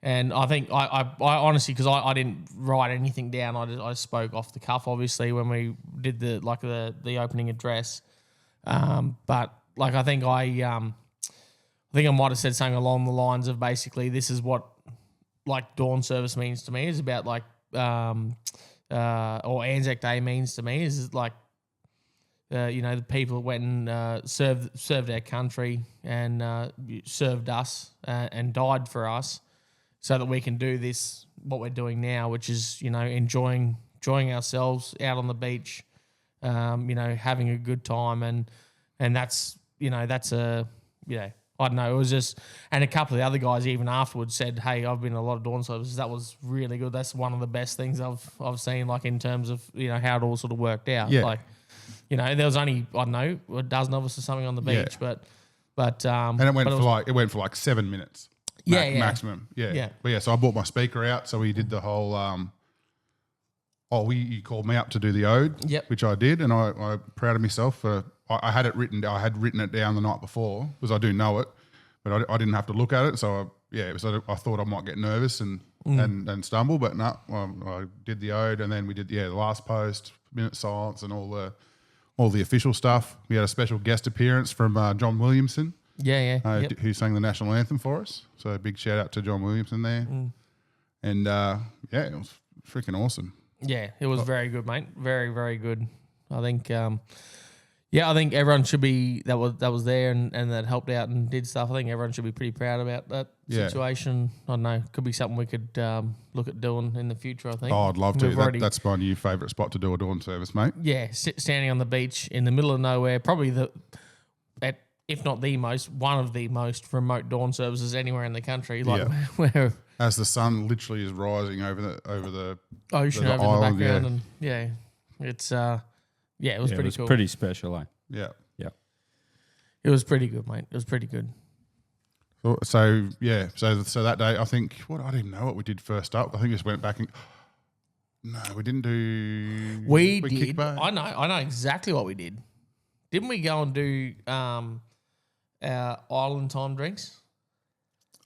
And I think I honestly, because I didn't write anything down, I spoke off the cuff, obviously, when we did the opening address. But like I think I might have said something along the lines of basically this is what like dawn service means to me, is about like or ANZAC Day means to me, is like the people that went and served our country and served us and died for us, so that we can do this, what we're doing now, which is, enjoying ourselves out on the beach, having a good time, and that's a I don't know. It was just, and a couple of the other guys even afterwards said, "Hey, I've been in a lot of dawn services. That was really good. That's one of the best things I've seen, like in terms of how it all sort of worked out. Yeah. Like, there was only a dozen of us or something on the beach, but and it went for like 7 minutes. Maximum. Yeah. Yeah. But yeah, so I brought my speaker out. So we did the whole. You called me up to do the ode, Yep. which I did, and I'm proud of myself for. I had it written. I had written it down the night before because I do know it, but I didn't have to look at it. So I thought I might get nervous and stumble, but no, I did the ode, and then we did the last post, minute silence, and all the official stuff. We had a special guest appearance from John Williamson, who sang the national anthem for us. So a big shout out to John Williamson there, and it was freaking awesome. Yeah, it was very good, mate. Very, very good. I think, I think everyone should be that was there and that helped out and did stuff. I think everyone should be pretty proud about that situation. I don't know, could be something we could look at doing in the future. I think. Oh, I'd love to. That's my new favourite spot to do a dawn service, mate. Yeah, standing on the beach in the middle of nowhere, probably if not the most, one of the most remote dawn services anywhere in the country. Like where as the sun literally is rising over the ocean the over island, the background, and it's it was pretty cool. Pretty special, eh? Yeah. It was pretty good, mate. It was pretty good. So that day, I think I didn't know what we did first up. I think we just went back and no, we didn't do. We did. I know exactly what we did. Didn't we go and do our island time drinks?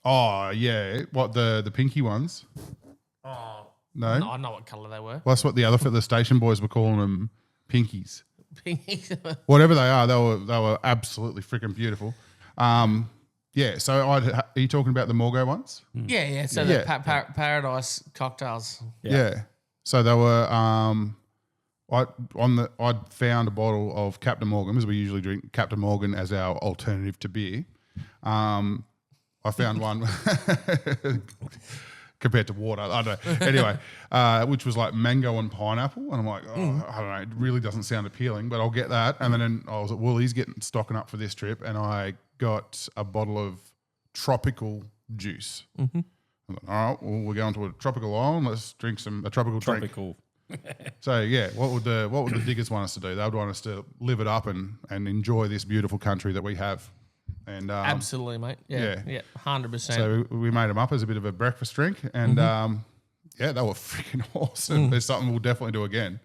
Oh yeah, what the pinky ones? Oh no, I know what colour they were. Well, that's what the other station boys were calling them, pinkies. Whatever they are, they were absolutely freaking beautiful. So are you talking about the Morgo ones? Yeah. So the Paradise cocktails. Yeah. So they were. I'd found a bottle of Captain Morgan, because we usually drink Captain Morgan as our alternative to beer. I found one compared to water. I don't know. Anyway, which was like mango and pineapple. And I'm like, I don't know. It really doesn't sound appealing, but I'll get that. And then I was at Woolies stocking up for this trip, and I got a bottle of tropical juice. Mm-hmm. I'm like, all right, well, we're going to a tropical island. Let's drink a tropical drink. So what would the diggers want us to do? They would want us to live it up and enjoy this beautiful country that we have. And absolutely, mate. Yeah, 100%. So we made them up as a bit of a breakfast drink, and they were freaking awesome. There's something we'll definitely do again.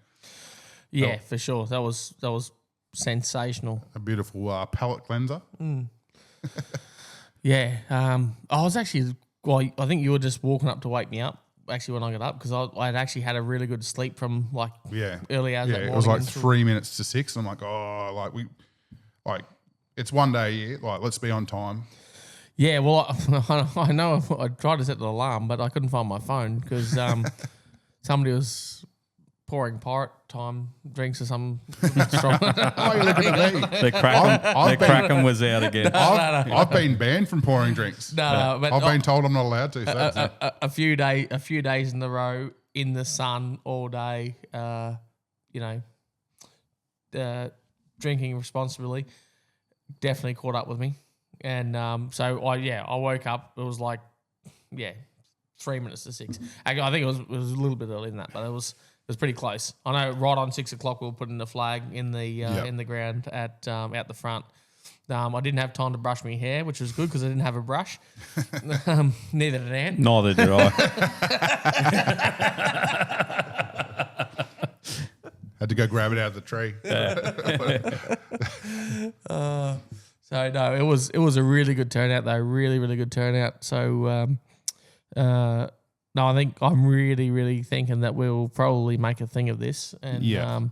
Yeah, for sure. That was sensational. A beautiful palate cleanser. Yeah. I was actually. Well, I think you were just walking up to wake me up. Actually, when I got up, because I'd actually had a really good sleep from early hours that morning. It was like 3 minutes to 6. I'm like, it's one day a year. Like, let's be on time. Yeah, well, I know I tried to set the alarm, but I couldn't find my phone because somebody was pouring pirate time drinks or something strong. Why are you looking at me? The Kraken was out again. I've been banned from pouring drinks. But I've been told I'm not allowed to. So a few days in a row in the sun all day, drinking responsibly, definitely caught up with me. And so I woke up. It was 3 minutes to 6. I think it was a little bit earlier than that, but it was pretty close. I know right on 6 o'clock we were putting the flag in the ground at out the front. I didn't have time to brush my hair, which was good because I didn't have a brush. Neither did Ann. Neither did I. Had to go grab it out of the tree. So no, it was a really good turnout though. Really, really good turnout. So no, I think I'm really, really thinking that we'll probably make a thing of this and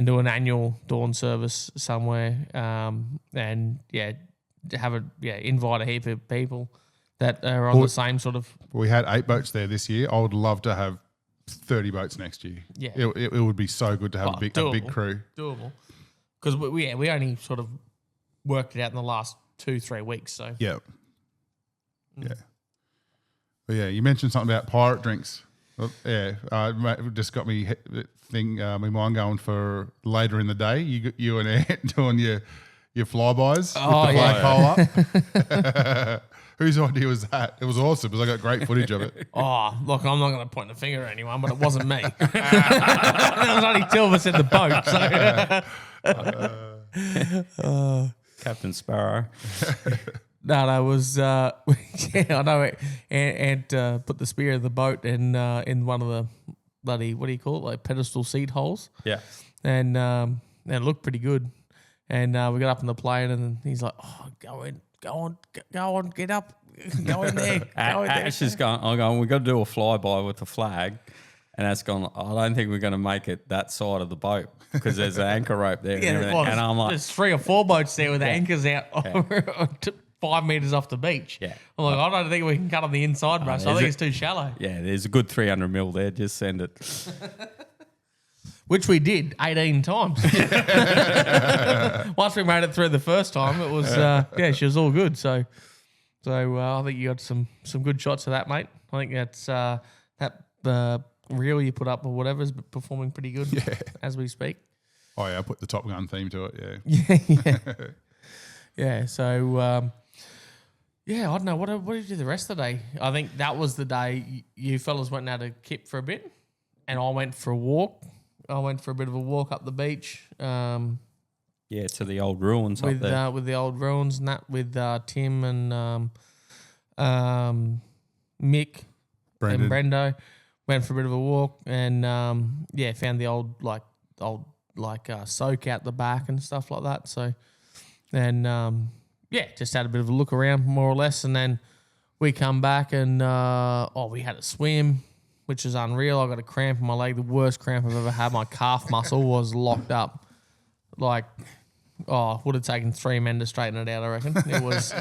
do an annual dawn service somewhere. Invite a heap of people that are on the same sort of. We had 8 boats there this year. I would love to have 30 boats next year. Yeah, it would be so good to have a big crew. Doable, because we only sort of worked it out in the last 2-3 weeks. So yeah. But yeah, you mentioned something about pirate drinks. Well, it just got me thing in mind going for later in the day. You and Ant doing your flybys with the flagpole up. Whose idea was that? It was awesome because I got great footage of it. Oh, look, I'm not going to point the finger at anyone, but it wasn't me. There was only two of us in the boat. So. Captain Sparrow. No, it was yeah, I know. Ant put the spear in the boat and in one of the bloody, what do you call it, like pedestal seat holes. Yeah. And it looked pretty good. And we got up in the plane, and he's like, "Oh, go on, get up, go in there." Ash is going. I'm going. We've got to do a flyby with the flag, and that's gone. I don't think we're going to make it that side of the boat because there's an anchor rope there. Yeah, and everything. And I'm like, there's 3 or 4 boats there with anchors out 5 meters off the beach. Yeah. I'm like, I don't think we can cut on the inside, bro. So I think it's too shallow. yeah, there's a good 300 mil there. Just send it. Which we did 18 times. Once we made it through the first time, it was she was all good. So I think you got some good shots of that, mate. I think that's that reel you put up or whatever is performing pretty good as we speak. Oh yeah, I put the Top Gun theme to it. Yeah. Yeah. So I don't know what did you do the rest of the day. I think that was the day you fellas went out to Kip for a bit, and I went for a walk. I went for a bit of a walk up the beach. To the old ruins with, up there. With the old ruins and that, with Tim and Mick and Brendo. Went for a bit of a walk and found the old soak out the back and stuff like that. So, and just had a bit of a look around more or less, and then we come back and we had a swim, which is unreal. I got a cramp in my leg, the worst cramp I've ever had. My calf muscle was locked up. Would have taken 3 men to straighten it out, I reckon. It was,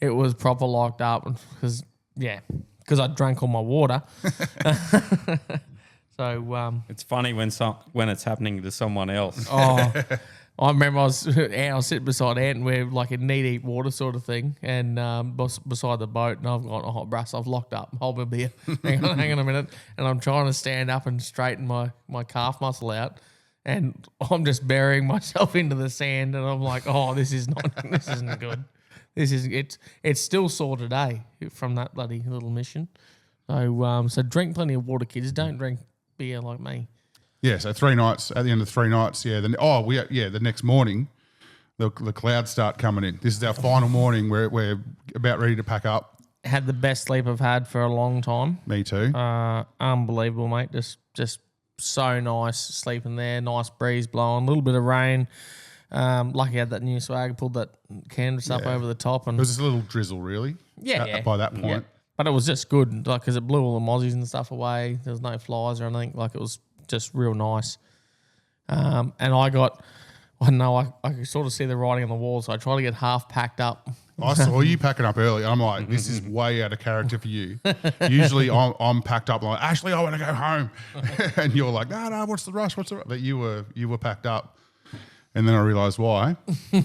it was proper locked up because I drank all my water. So it's funny when it's happening to someone else. I remember I was sitting beside Ant and we're like a knee-deep water sort of thing, and beside the boat, and I've gone, Bruss, I've locked up. Hold my beer. hang on a minute. And I'm trying to stand up and straighten my calf muscle out, and I'm just burying myself into the sand, and I'm like, this isn't good. It's still sore today from that bloody little mission. So drink plenty of water, kids. Don't drink beer like me. Yeah, so 3 nights. At the end of 3 nights, the next morning, the clouds start coming in. This is our final morning. We're about ready to pack up. Had the best sleep I've had for a long time. Me too. Unbelievable, mate. Just so nice sleeping there. Nice breeze blowing. A little bit of rain. Lucky I had that new swag. Pulled that canvas up over the top, and it was just a little drizzle, really. Yeah. By that point, but it was just good, because it blew all the mozzies and stuff away. There was no flies or anything. It was just real nice. And I could sort of see the writing on the wall, so I tried to get half packed up. I saw you packing up early. I'm like, this is way out of character for you. Usually I'm packed up like, Ashley, I want to go home. And you're like, no, what's the rush? But you were packed up. And then I realised why. You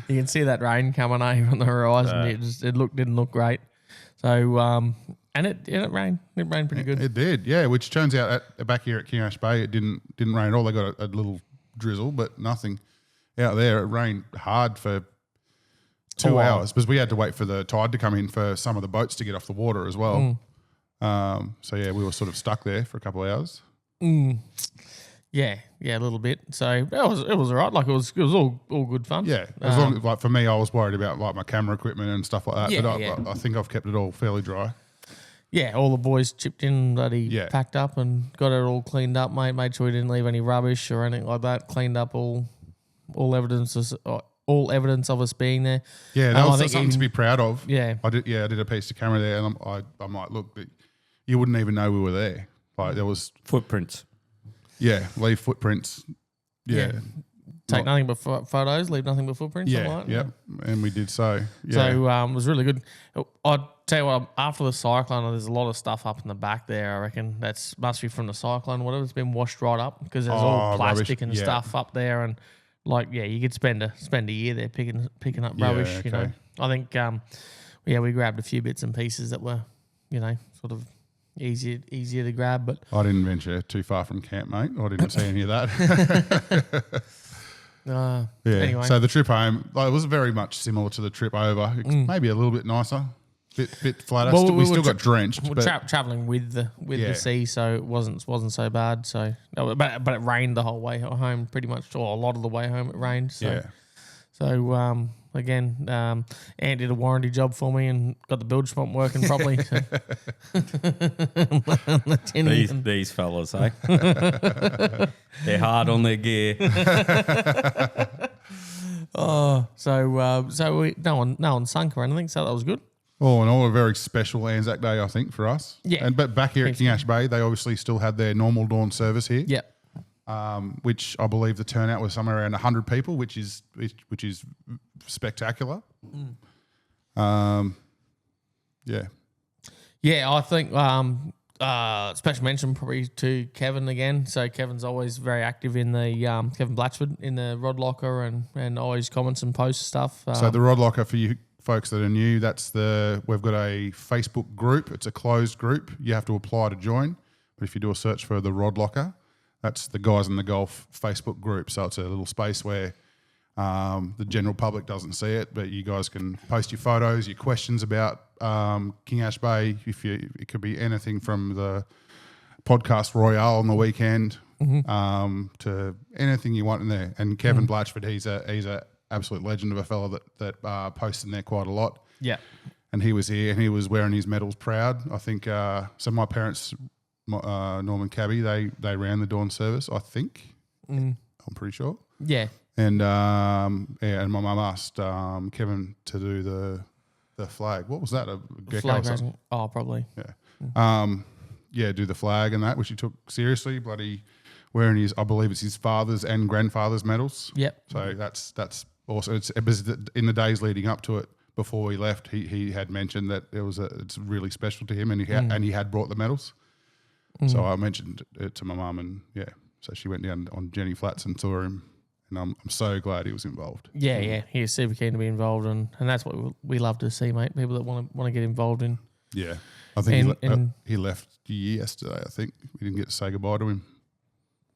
can see that rain coming over on the horizon. It didn't look great. So and it rained. It rained pretty good. It did, yeah. Which turns out back here at Kingash Bay, it didn't rain at all. They got a little drizzle, but nothing out there. It rained hard for 2 hours because we had to wait for the tide to come in for some of the boats to get off the water as well. We were sort of stuck there for a couple of hours. Yeah, a little bit. So it was all right. It was all good fun. Yeah, as long as, for me, I was worried about my camera equipment and stuff like that. I think I've kept it all fairly dry. Yeah, all the boys chipped in, packed up and got it all cleaned up, mate. Made sure we didn't leave any rubbish or anything like that. Cleaned up all evidence of us being there. Yeah, that was something to be proud of. Yeah, I did a piece of camera there, and I'm like, look, you wouldn't even know we were there. There was footprints. Yeah, leave footprints. Yeah. Take nothing but photos, leave nothing but footprints. And we did so. Yeah. So it was really good. I'd tell you what, after the cyclone, there's a lot of stuff up in the back there, I reckon. That's must be from the cyclone, whatever. It's been washed right up because there's all plastic and stuff up there. And you could spend a year there picking up rubbish, I think, we grabbed a few bits and pieces that were, sort of easier to grab. But I didn't venture too far from camp, mate. I didn't see any of that. Yeah. Anyway. So the trip home, it was very much similar to the trip over. Maybe a little bit nicer, bit flatter. Well, we still got drenched. We're But traveling with the sea, so it wasn't so bad. So, but it rained the whole way home, pretty much, or a lot of the way home. It rained. So, yeah. So again, Ant did a warranty job for me and got the bilge pump working properly. So. These fellas, eh? They're hard on their gear. So we, no one sunk or anything. So that was good. All in all, a very special ANZAC Day, I think, for us. Yeah. But back here at King Ash Bay, they obviously still had their normal dawn service here. Yeah. Which I believe the turnout was somewhere around 100 people, which is spectacular. Yeah. Yeah, I think special mention probably to Kevin again. So Kevin's always very active in the Kevin Blatchford in the rod locker and always comments and posts stuff. So the rod locker, for you folks that are new, we've got a Facebook group. It's a closed group. You have to apply to join. But if you do a search for the rod locker, that's the Guys in the Golf Facebook group. So it's a little space where the general public doesn't see it, but you guys can post your photos, your questions about King Ash Bay. It could be anything from the podcast Royale on the weekend to anything you want in there. And Kevin Blatchford, he's a absolute legend of a fella that posts in there quite a lot. Yeah. And he was here and he was wearing his medals proud. I think so. My parents, Norman Cabby, they ran the dawn service. I think I'm pretty sure. Yeah. And and my mum asked Kevin to do the flag. What was that? A gecko Flag or something? raising. Oh, probably. Yeah. Do the flag and that, which he took seriously. Bloody wearing I believe it's his father's and grandfather's medals. Yep. So that's awesome. It was in the days leading up to it. Before he left, he had mentioned that it's really special to him, and he had brought the medals. So I mentioned it to my mum, and so she went down on Jenny Flats and saw him, and I'm so glad he was involved. Yeah, he was super keen to be involved, and that's what we love to see, mate. People that want to get involved in. Yeah, I think he left yesterday. I think we didn't get to say goodbye to him.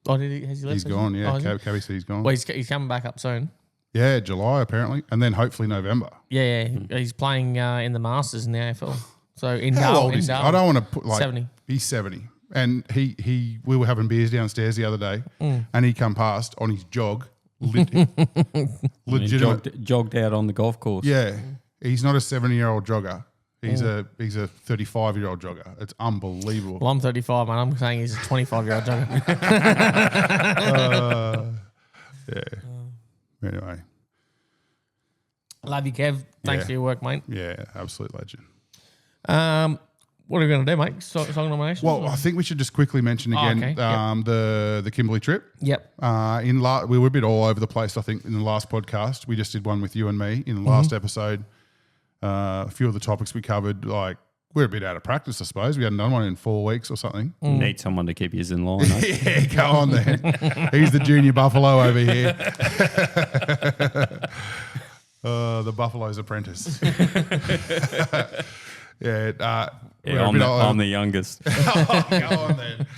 Oh, did he? Has he left? He's gone. Yeah, Oh, Cabby said he's gone. well, he's coming back up soon. Yeah, July apparently, and then hopefully November. Yeah. He's playing in the Masters in the AFL. So in How Darwin, old is he? I don't want to put 70. He's 70, and we were having beers downstairs the other day, and he come past on his jog, legitimate. Jogged out on the golf course. Yeah, he's not a 70-year-old jogger. He's a 35-year-old jogger. It's unbelievable. Well, I'm 35, man. I'm saying he's a 25-year-old jogger. Yeah. Anyway. Love you, Kev. Thanks for your work, mate. Yeah, absolute legend. What are we going to do, mate? Song nominations? Well, I think we should just quickly mention again okay. the Kimberley trip. Yep. We were a bit all over the place, I think, in the last podcast. We just did one with you and me in the last episode. A few of the topics we covered, like, we're a bit out of practice, I suppose. We hadn't done one in 4 weeks or something. Need someone to keep you in line. Eh? Yeah, go on then. He's the junior buffalo over here. The buffalo's apprentice. I'm the youngest. Oh, go on then.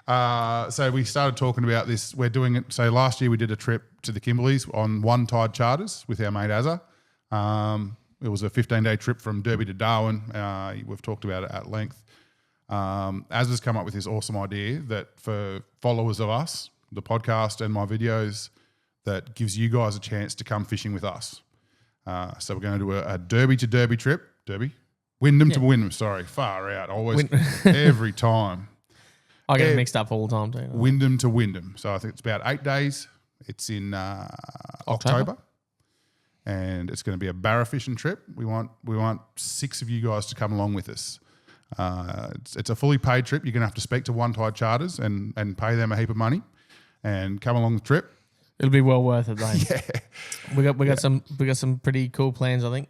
Nah. So we started talking about this. We're doing it. So last year we did a trip to the Kimberleys on one tide charters with our mate Azza. It was a 15-day trip from Derby to Darwin. We've talked about it at length. Azza's come up with this awesome idea that for followers of us, the podcast and my videos, that gives you guys a chance to come fishing with us. So we're going to do a Derby to Derby trip. Wyndham to Wyndham, sorry. Far out. Always, every time. I get it mixed up all the time too. Wyndham to Wyndham. So I think it's about 8 days. It's in October. And it's going to be a barra fishing trip. We want 6 of you guys to come along with us. It's a fully paid trip. You're going to have to speak to One Tide Charters and pay them a heap of money and come along the trip. It'll be well worth it, though. Yeah, we got some pretty cool plans, I think,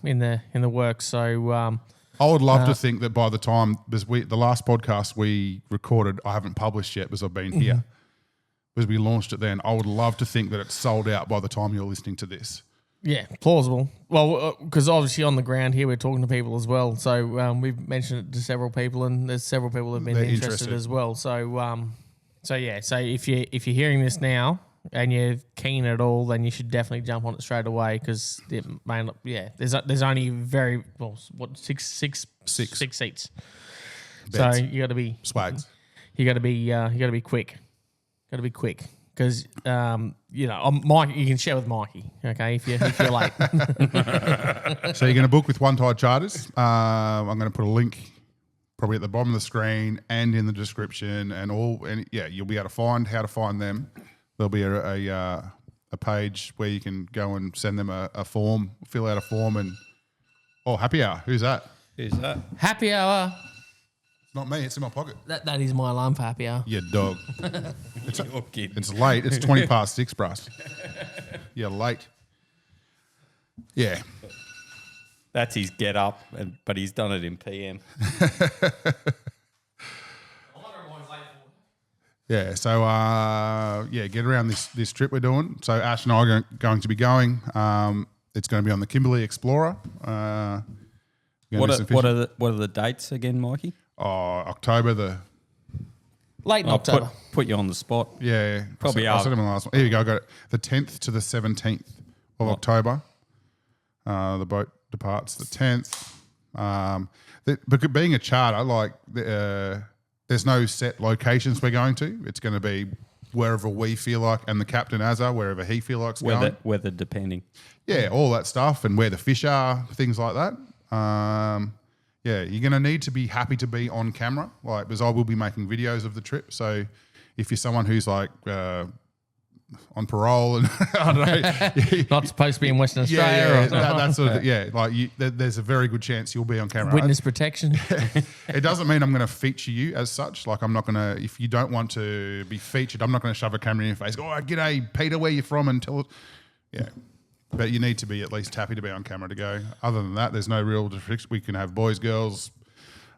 in the works. So I would love to think that by the time the last podcast we recorded, I haven't published yet because I've been here. Because we launched it then, I would love to think that it's sold out by the time you're listening to this. Yeah, plausible. Well, because obviously on the ground here we're talking to people as well. So we've mentioned it to several people, and there's several people who've been They're interested as well. So so if you're hearing this now and you're keen at all, then you should definitely jump on it straight away because it may not. Yeah, there's only six seats. Beds. So you got to be Swags. You got to be quick. Got to be quick. Because Mike, you can share with Mikey, okay? If you're late. So you're going to book with One Tide Charters. I'm going to put a link probably at the bottom of the screen and in the description, and you'll be able to find how to find them. There'll be a page where you can go and send them a form, fill out a form, and happy hour. Who's that? Who's that? Happy hour. It's not me. It's in my pocket. That is my alarm for happy hour. You dog. You're kidding. It's late. It's 20 past 6, Brass. You're late. Yeah. That's his get up, but he's done it in PM. Yeah, so get around this trip we're doing. So Ash and I are going to be going. It's going to be on the Kimberley Explorer. What are the dates again, Mikey? October Late in October. Put you on the spot. Yeah, Probably I said in the last one. Here you go. I got it. The 10th to the 17th of October. The boat departs the 10th. But being a charter, there's no set locations we're going to. It's going to be wherever we feel like, and the captain wherever he feels like going. Weather depending. Yeah, all that stuff, and where the fish are, things like that. You're going to need to be happy to be on camera, because I will be making videos of the trip. So if you're someone who's on parole and I don't know, not supposed to be in Western Australia. there's a very good chance you'll be on camera. Witness protection. It doesn't mean I'm going to feature you as such. I'm not going to. If you don't want to be featured, I'm not going to shove a camera in your face. Go, g'day, Peter, where you from? And tell it. Yeah. But you need to be at least happy to be on camera to go. Other than that, there's no real restriction. We can have boys, girls,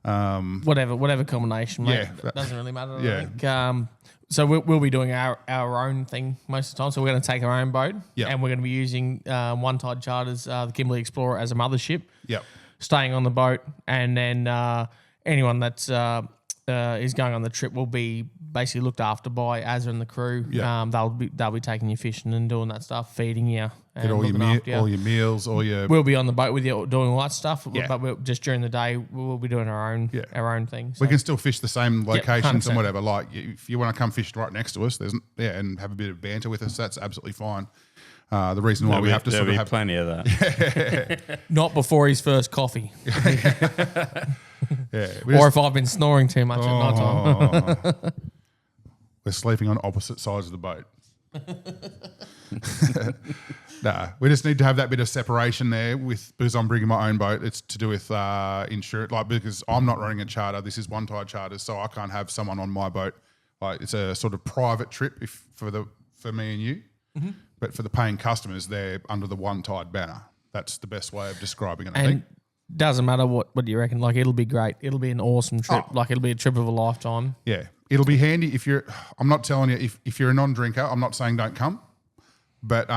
whatever combination, mate. Yeah, that doesn't really matter. Yeah. I think. So we'll be doing our own thing most of the time. So we're going to take our own boat, and we're going to be using One Tide Charters, the Kimberley Explorer, as a mothership. Yep. Staying on the boat, and then anyone that's is going on the trip will be basically looked after by Azza and the crew. Yeah. They'll be taking you fishing and doing that stuff, feeding you, and Get all your meals, all your. We'll be on the boat with you doing all that stuff, Yeah. but just during the day we'll be doing our own thing. So. We can still fish the same locations 100%. and whatever. If you want to come fish right next to us, and have a bit of banter with us, that's absolutely fine. The reason why we have to sort of have plenty of that. Not before his first coffee, or if I've been snoring too much at night time. We're sleeping on opposite sides of the boat. Nah, we just need to have that bit of separation there because I'm bringing my own boat. It's to do with insurance, because I'm not running a charter. This is One Tide Charters, so I can't have someone on my boat. It's a sort of private trip for me and you, but for the paying customers, they're under the One Tide banner. That's the best way of describing it. I think. Doesn't matter what you reckon. It'll be great. It'll be an awesome trip. It'll be a trip of a lifetime. Yeah, it'll be handy if you're. I'm not telling you if you're a non-drinker. I'm not saying don't come. But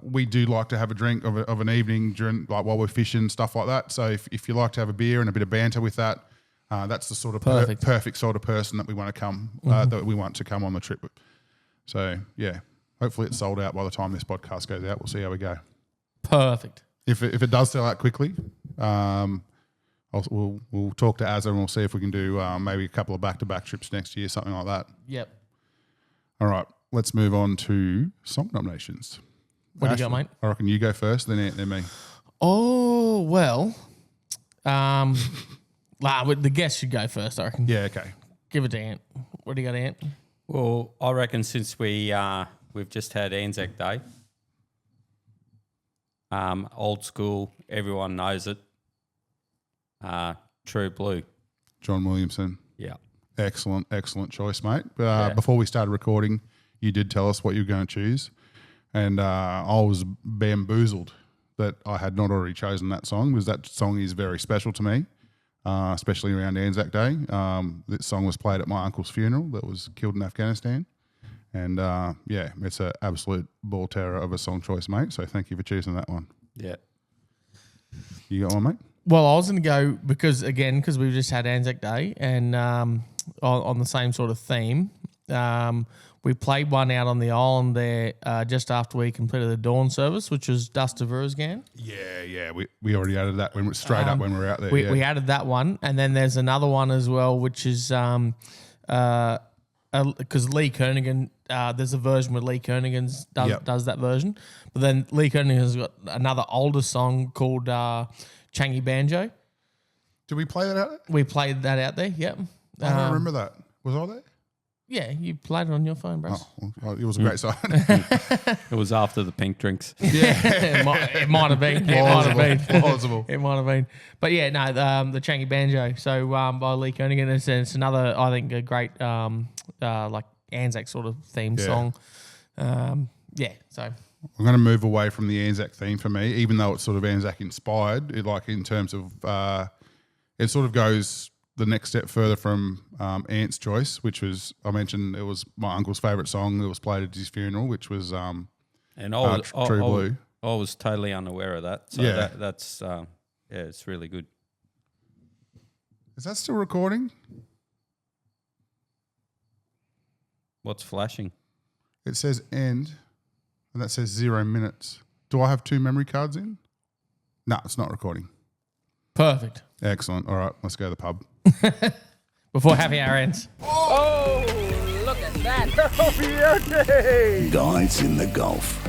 we do like to have a drink of an evening during while we're fishing, stuff like that. So if you like to have a beer and a bit of banter with that, that's the sort of perfect sort of person that we want to come that we want to come on the trip with. So yeah, hopefully it's sold out by the time this podcast goes out. We'll see how we go. Perfect. If it does sell out quickly, we'll talk to Azza and we'll see if we can do maybe a couple of back-to-back trips next year, something like that. Yep. All right. Let's move on to song nominations. What do you got, mate? I reckon you go first, then me. Oh, well, the guest should go first, I reckon. Yeah, okay. Give it to Ant. What do you got, Ant? Well, I reckon since we've just had ANZAC Day, old school, everyone knows it. True Blue. John Williamson. Yeah. Excellent choice, mate. Before we started recording, you did tell us what you were going to choose, and I was bamboozled that I had not already chosen that song, because that song is very special to me, especially around ANZAC Day. This song was played at my uncle's funeral that was killed in Afghanistan, And yeah, it's an absolute ball terror of a song choice, mate. So thank you for choosing that one. Yeah. You got one, mate? Well, I was going to go because we've just had ANZAC Day and on the same sort of theme, we played one out on the island there just after we completed the dawn service, which was Dust of Uruzgan. Yeah. We already added that when straight up when we were out there. We added that one, and then there's another one as well, which is because Lee Kernaghan, there's a version where Lee Kernaghan does that version, but then Lee Kernaghan's got another older song called Changi Banjo. Did we play that out there? We played that out there. Yep. I don't remember that. Was I there? Yeah, you played it on your phone, bro. Oh, well, it was a great sign. It was after the pink drinks. It might have been. Plausible. It might have been. But yeah, no, the Changi Banjo. So by Lee Kernaghan, it's another, I think, a great like Anzac sort of theme song. So I'm going to move away from the Anzac theme for me, even though it's sort of Anzac inspired. Like in terms of, it sort of goes the next step further from Ant's choice, which was, I mentioned, it was my uncle's favourite song that was played at his funeral, which was And True Blue. I was totally unaware of that. So that's it's really good. Is that still recording? What's flashing? It says end, and that says 0 minutes. Do I have 2 memory cards in? No, it's not recording. perfect. Excellent. All right, let's go to the pub. Before happy hour ends. Oh, look at that. Oh, beauty. Guys in the Gulf.